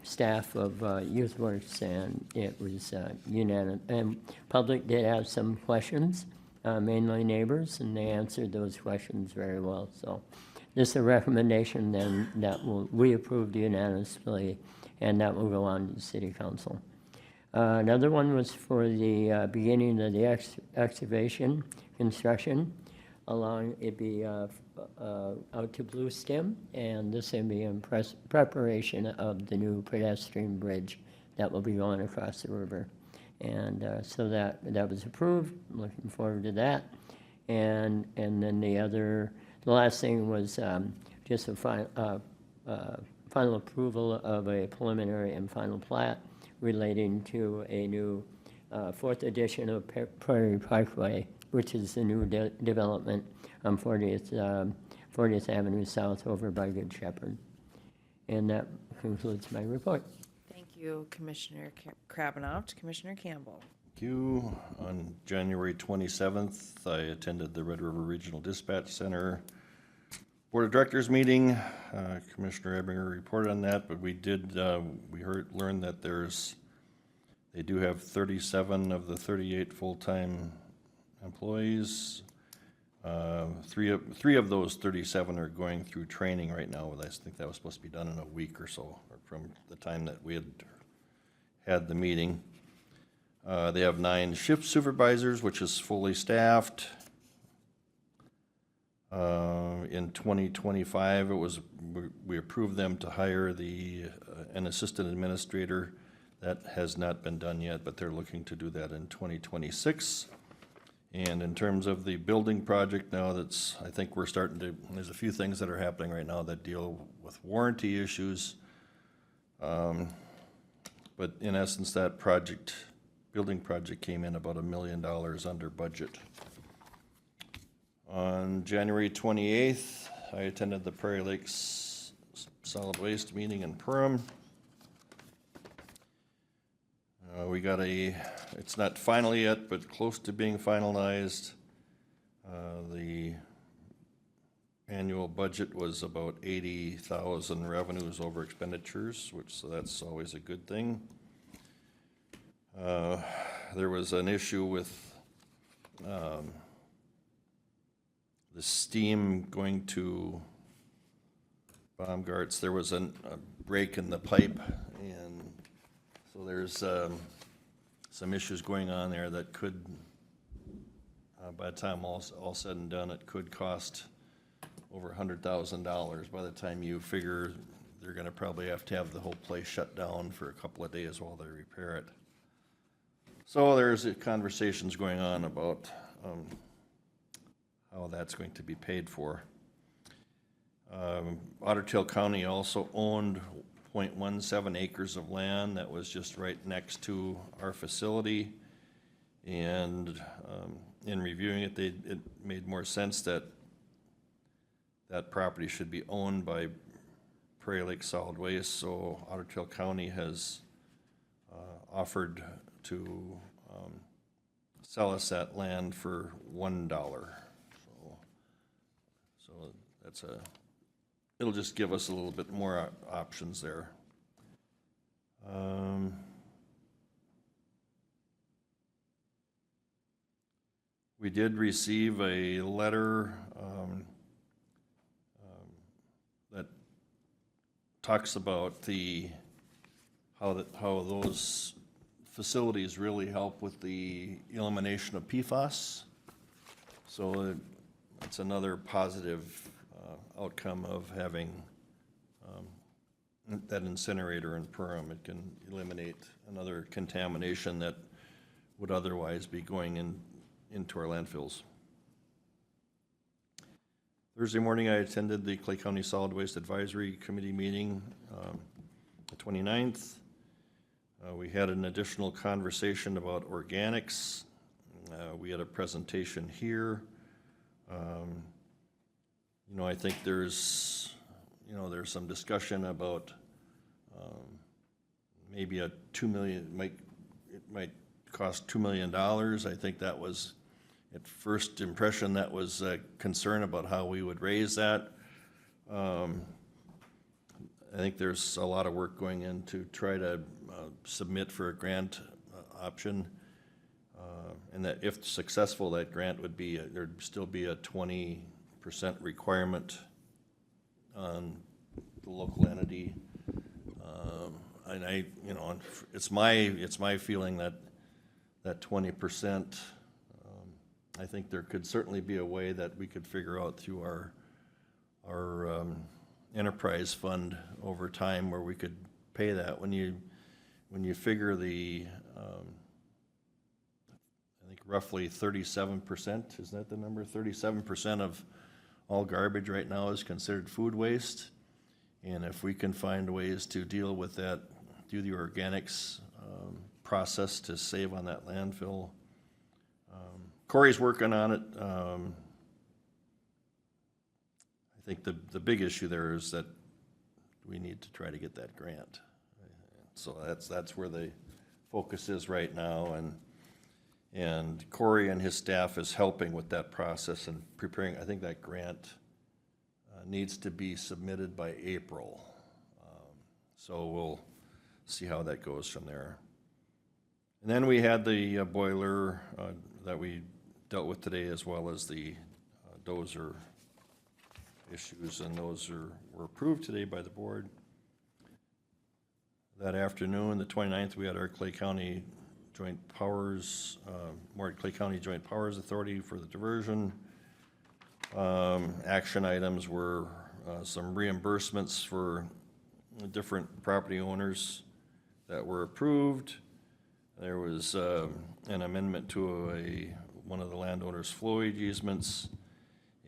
staff of Youth Works, and it was unanimous. And public did have some questions, mainly neighbors, and they answered those questions very well. So this is a recommendation then that we approved unanimously, and that will go on to the City Council. Another one was for the beginning of the excavation construction along, it'd be out to Blue Stem, and this will be in preparation of the new pedestrian bridge that will be going across the river. And so that was approved. I'm looking forward to that. And then the last thing was just a final approval of a preliminary and final plat relating to a new 4th edition of Prairie Parkway, which is the new development on 40th Avenue South over by Good Shepherd. And that concludes my report. Thank you, Commissioner Krabbenhoft. Commissioner Campbell. Thank you. On January 27th, I attended the Red River Regional Dispatch Center Board of Directors meeting. Commissioner Ebinger reported on that, but we did, learned that they do have 37 of the 38 full-time employees. Three of those 37 are going through training right now. I think that was supposed to be done in a week or so, or from the time that we had the meeting. They have 9 shift supervisors, which is fully staffed. In 2025, we approved them to hire an assistant administrator. That has not been done yet, but they're looking to do that in 2026. And in terms of the building project now, I think we're starting to, there's a few things that are happening right now that deal with warranty issues. But in essence, that building project came in about $1 million under budget. On January 28th, I attended the Prairie Lakes Solid Waste meeting in Perham. It's not final yet, but close to being finalized. The annual budget was about 80,000 revenues over expenditures, so that's always a good thing. There was an issue with the steam going to Baumgart's. There was a break in the pipe, and so there's some issues going on there that could, by the time all said and done, it could cost over $100,000. By the time you figure they're going to probably have to have the whole place shut down for a couple of days while they repair it. So there's conversations going on about how that's going to be paid for. Otter Tail County also owned 0.17 acres of land that was just right next to our facility. And in reviewing it, it made more sense that that property should be owned by Prairie Lake Solid Waste. So Otter Tail County has offered to sell us that land for $1. So that's it'll just give us a little bit more options there. We did receive a letter that talks about how those facilities really help with the elimination of PFAS. So it's another positive outcome of having that incinerator in Perham. It can eliminate another contamination that would otherwise be going into our landfills. Thursday morning, I attended the Clay County Solid Waste Advisory Committee meeting, the 29th. We had an additional conversation about organics. We had a presentation here. I think there's some discussion about maybe it might cost $2 million. I think that was, at first impression, that was a concern about how we would raise that. I think there's a lot of work going in to try to submit for a grant option. And that if successful, that grant would be, there'd still be a 20% requirement on the local entity. And it's my feeling that 20%, I think there could certainly be a way that we could figure out through our enterprise fund over time where we could pay that. When you figure I think roughly 37%, is that the number? 37% of all garbage right now is considered food waste. And if we can find ways to deal with that, do the organics process to save on that landfill. Corey's working on it. I think the big issue there is that we need to try to get that grant. So that's where the focus is right now. And And Corey and his staff is helping with that process and preparing. I think that grant needs to be submitted by April. So we'll see how that goes from there. And then we had the boiler that we dealt with today, as well as the Dozer issues, and those were approved today by the board. That afternoon, the 29th, we had our Clay County Joint Powers, Clay County Joint Powers Authority for the diversion. Action items were some reimbursements for different property owners that were approved. There was an amendment to one of the landowners' flowage easements,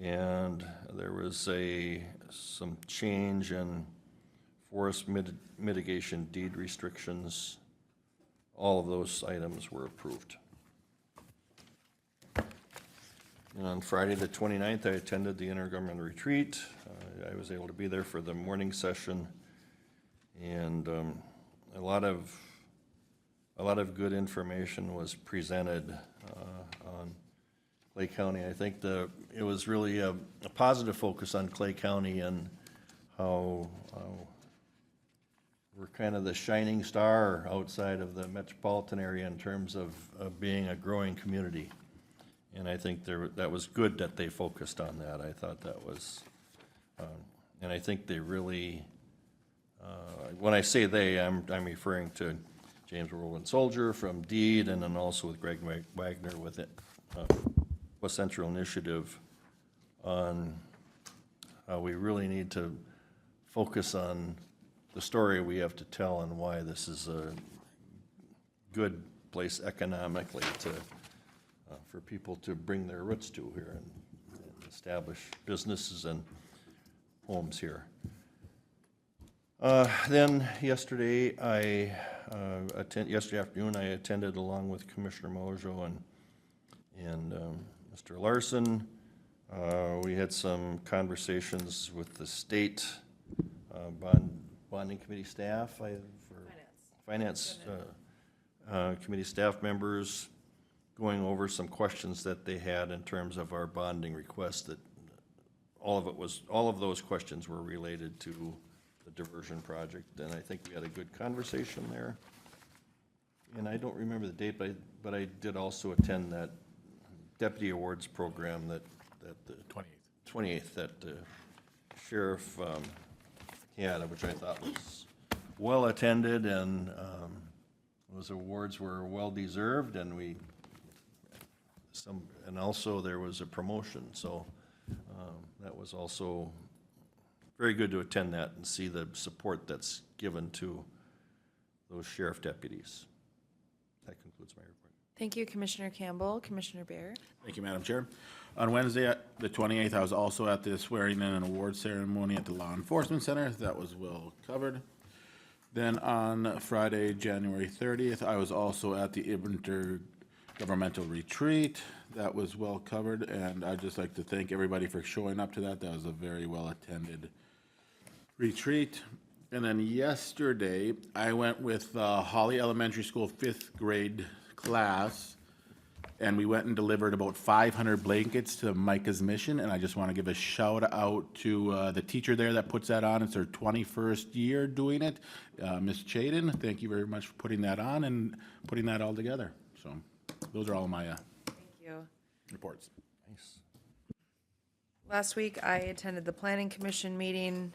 and there was some change in forest mitigation deed restrictions. All of those items were approved. And on Friday the 29th, I attended the intergovernmental retreat. I was able to be there for the morning session, and a lot of good information was presented on Clay County. I think it was really a positive focus on Clay County and how we're kind of the shining star outside of the metropolitan area in terms of being a growing community. And I think that was good that they focused on that. I thought that was, and I think they really, when I say they, I'm referring to James Whirlwind Soldier from DEED, and then also with Greg Wagner with it, West Central Initiative, on how we really need to focus on the story we have to tell and why this is a good place economically for people to bring their roots to here and establish businesses and homes here. Then yesterday afternoon, I attended along with Commissioner Mojo and Mr. Larson. We had some conversations with the state bonding committee staff, finance committee staff members, going over some questions that they had in terms of our bonding request. That all of those questions were related to the diversion project, and I think we had a good conversation there. And I don't remember the date, but I did also attend that deputy awards program that the 28th that the sheriff had, which I thought was well attended, and those awards were well deserved, and also there was a promotion, so that was also very good to attend that and see the support that's given to those sheriff deputies. That concludes my report. Thank you, Commissioner Campbell. Commissioner Bear? Thank you, Madam Chair. On Wednesday, the 28th, I was also at the swearing in and award ceremony at the Law Enforcement Center. That was well covered. Then on Friday, January 30th, I was also at the intergovernmental retreat. That was well covered, and I'd just like to thank everybody for showing up to that. That was a very well-attended retreat. And then yesterday, I went with Holly Elementary School 5th grade class, and we went and delivered about 500 blankets to Micah's Mission, and I just want to give a shout out to the teacher there that puts that on. It's her 21st year doing it, Miss Chaden. Thank you very much for putting that on and putting that all together. So those are all my Thank you. reports. Nice. Last week, I attended the Planning Commission meeting.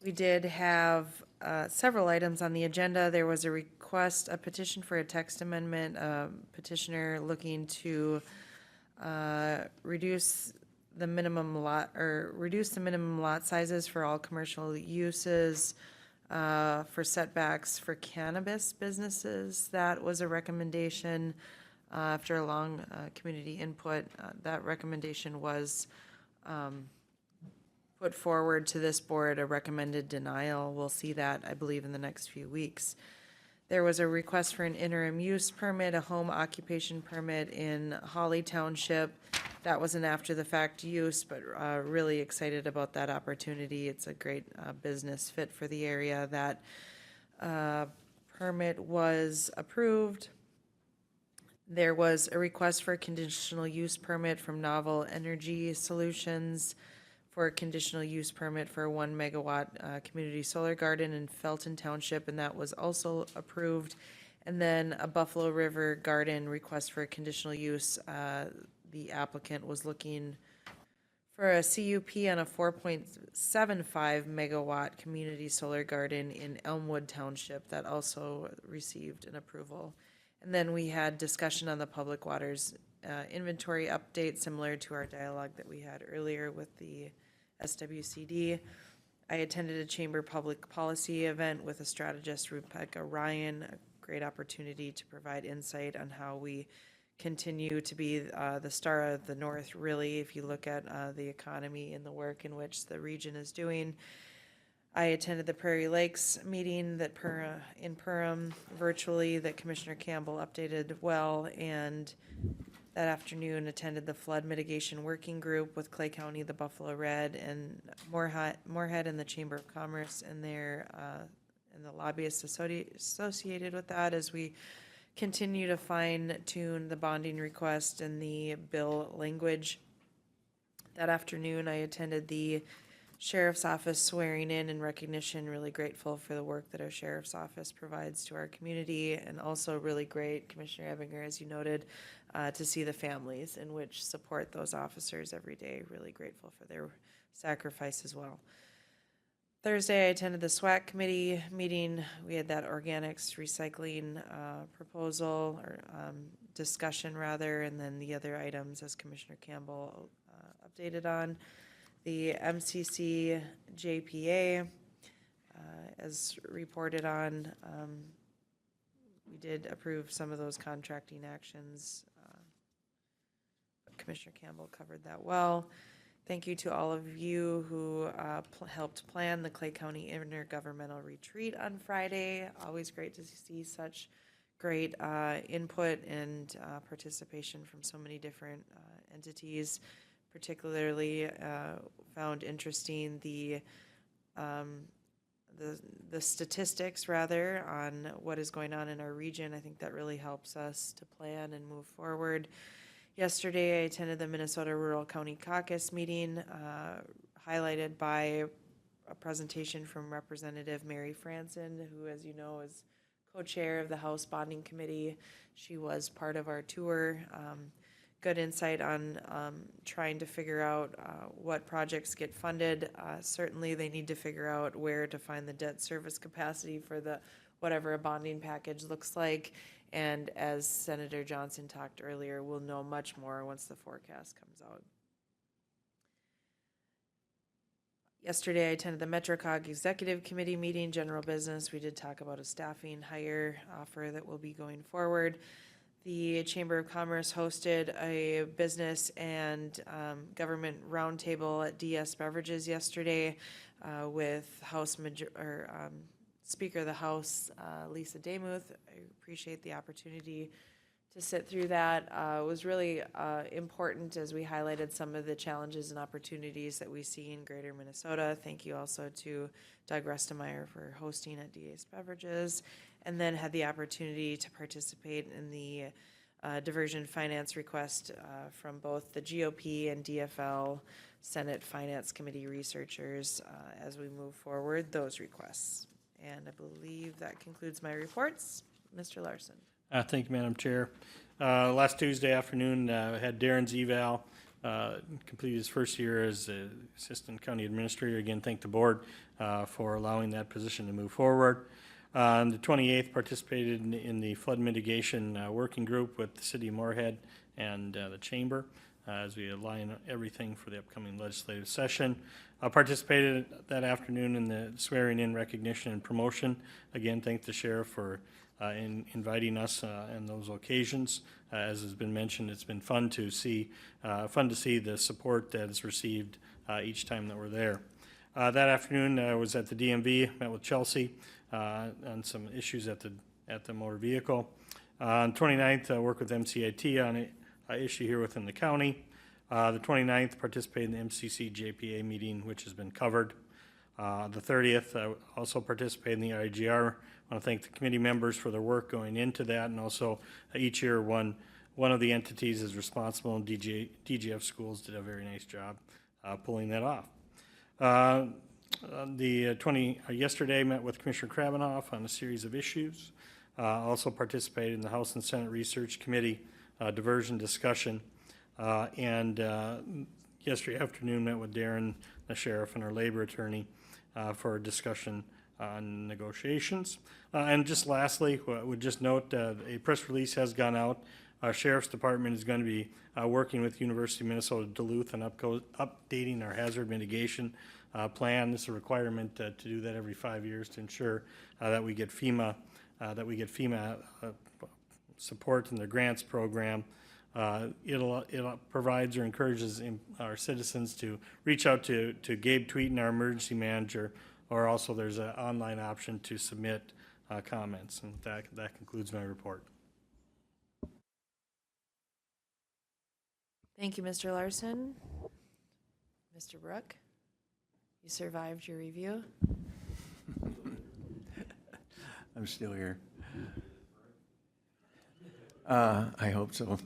We did have several items on the agenda. There was a request, a petition for a text amendment, petitioner looking to reduce the minimum lot sizes for all commercial uses, for setbacks for cannabis businesses. That was a recommendation after a long community input. That recommendation was put forward to this board, a recommended denial. We'll see that, I believe, in the next few weeks. There was a request for an interim use permit, a home occupation permit in Holly Township. That was an after-the-fact use, but really excited about that opportunity. It's a great business fit for the area. That permit was approved. There was a request for a conditional use permit from Novel Energy Solutions for a conditional use permit for a 1 megawatt community solar garden in Felton Township, and that was also approved. And then a Buffalo River Garden request for a conditional use. The applicant was looking for a CUP on a 4.75 megawatt community solar garden in Elmwood Township. That also received an approval. And then we had discussion on the public waters inventory update, similar to our dialogue that we had earlier with the SWCD. I attended a chamber public policy event with a strategist, Rebecca Ryan, a great opportunity to provide insight on how we continue to be the star of the North, really, if you look at the economy and the work in which the region is doing. I attended the Prairie Lakes meeting that in Perham virtually that Commissioner Campbell updated well, and that afternoon attended the flood mitigation working group with Clay County, the Buffalo Red, and Moorhead and the Chamber of Commerce and their and the lobbyists associated with that as we continue to fine tune the bonding request and the bill language. That afternoon, I attended the Sheriff's Office swearing in recognition. Really grateful for the work that our Sheriff's Office provides to our community, and also really great, Commissioner Ebinger, as you noted, to see the families in which support those officers every day. Really grateful for their sacrifice as well. Thursday, I attended the SWAC committee meeting. We had that organics recycling proposal, or discussion rather, and then the other items, as Commissioner Campbell updated on. The MCC JPA, as reported on, we did approve some of those contracting actions. Commissioner Campbell covered that well. Thank you to all of you who helped plan the Clay County Intergovernmental Retreat on Friday. Always great to see such great input and participation from so many different entities. Particularly found interesting the statistics rather on what is going on in our region. I think that really helps us to plan and move forward. Yesterday, I attended the Minnesota Rural County Caucus meeting, highlighted by a presentation from Representative Mary Franson, who, as you know, is co-chair of the House Bonding Committee. She was part of our tour. Good insight on trying to figure out what projects get funded. Certainly, they need to figure out where to find the debt service capacity for whatever a bonding package looks like. And as Senator Johnson talked earlier, we'll know much more once the forecast comes out. Yesterday, I attended the MetroCog Executive Committee meeting, general business. We did talk about a staffing hire offer that will be going forward. The Chamber of Commerce hosted a business and government roundtable at DS Beverages yesterday with Speaker of the House, Lisa Demuth. I appreciate the opportunity to sit through that. It was really important as we highlighted some of the challenges and opportunities that we see in greater Minnesota. Thank you also to Doug Restemeyer for hosting at DS Beverages, and then had the opportunity to participate in the diversion finance request from both the GOP and DFL Senate Finance Committee researchers as we move forward those requests. And I believe that concludes my reports. Mr. Larson. Thank you, Madam Chair. Last Tuesday afternoon, I had Darren's eval, completed his first year as Assistant County Administrator. Again, thank the board for allowing that position to move forward. On the 28th, participated in the flood mitigation working group with the City of Moorhead and the Chamber as we align everything for the upcoming legislative session. I participated that afternoon in the swearing in, recognition, and promotion. Again, thank the Sheriff for inviting us on those occasions. As has been mentioned, it's been fun to see the support that is received each time that we're there. That afternoon, I was at the DMV, met with Chelsea on some issues at the motor vehicle. On 29th, I worked with MCIT on an issue here within the county. The 29th, participated in the MCC JPA meeting, which has been covered. The 30th, I also participated in the IGR. I want to thank the committee members for their work going into that, and also each year one one of the entities is responsible, and DGF Schools did a very nice job pulling that off. Yesterday met with Commissioner Krabbenhoft on a series of issues. Also participated in the House and Senate Research Committee diversion discussion. And yesterday afternoon met with Darren, the sheriff, and our labor attorney for a discussion on negotiations. And just lastly, I would just note a press release has gone out. Our Sheriff's Department is going to be working with University of Minnesota Duluth and updating our hazard mitigation plan. This is a requirement to do that every 5 years to ensure that we get FEMA support in the grants program. It provides or encourages our citizens to reach out to Gabe Tweeten, our emergency manager, or also there's an online option to submit comments. And that concludes my report. Thank you, Mr. Larson. Mr. Brook, you survived your review. I'm still here. I hope so.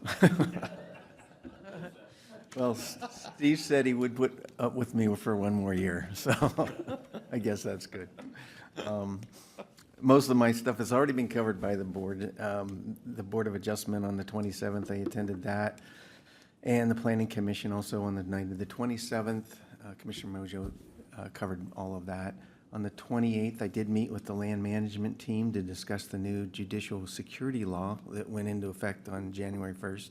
Well, Steve said he would put up with me for one more year, so I guess that's good. Most of my stuff has already been covered by the board. The Board of Adjustment on the 27th, I attended that. And the Planning Commission also on the night of the 27th. Commissioner Mojo covered all of that. On the 28th, I did meet with the land management team to discuss the new judicial security law that went into effect on January 1st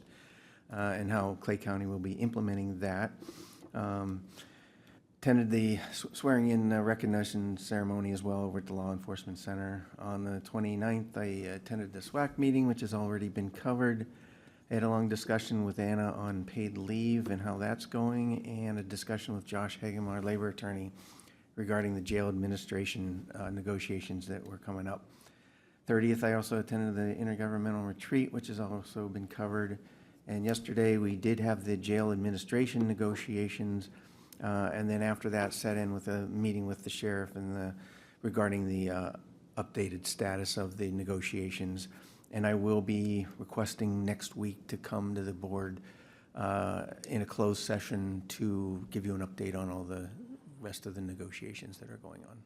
and how Clay County will be implementing that. Attended the swearing-in recognition ceremony as well over at the Law Enforcement Center. On the 29th, I attended the SWAC meeting, which has already been covered. I had a long discussion with Anna on paid leave and how that's going, and a discussion with Josh Hagem, our labor attorney, regarding the jail administration negotiations that were coming up. 30th, I also attended the intergovernmental retreat, which has also been covered. And yesterday, we did have the jail administration negotiations, and then after that, set in with a meeting with the sheriff and regarding the updated status of the negotiations. And I will be requesting next week to come to the board in a closed session to give you an update on all the rest of the negotiations that are going on.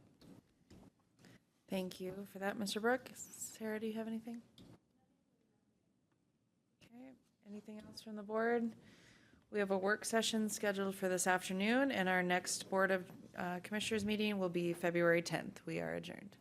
Thank you for that, Mr. Brook. Sarah, do you have anything? Okay, anything else from the board? We have a work session scheduled for this afternoon, and our next Board of Commissioners meeting will be February 10th. We are adjourned.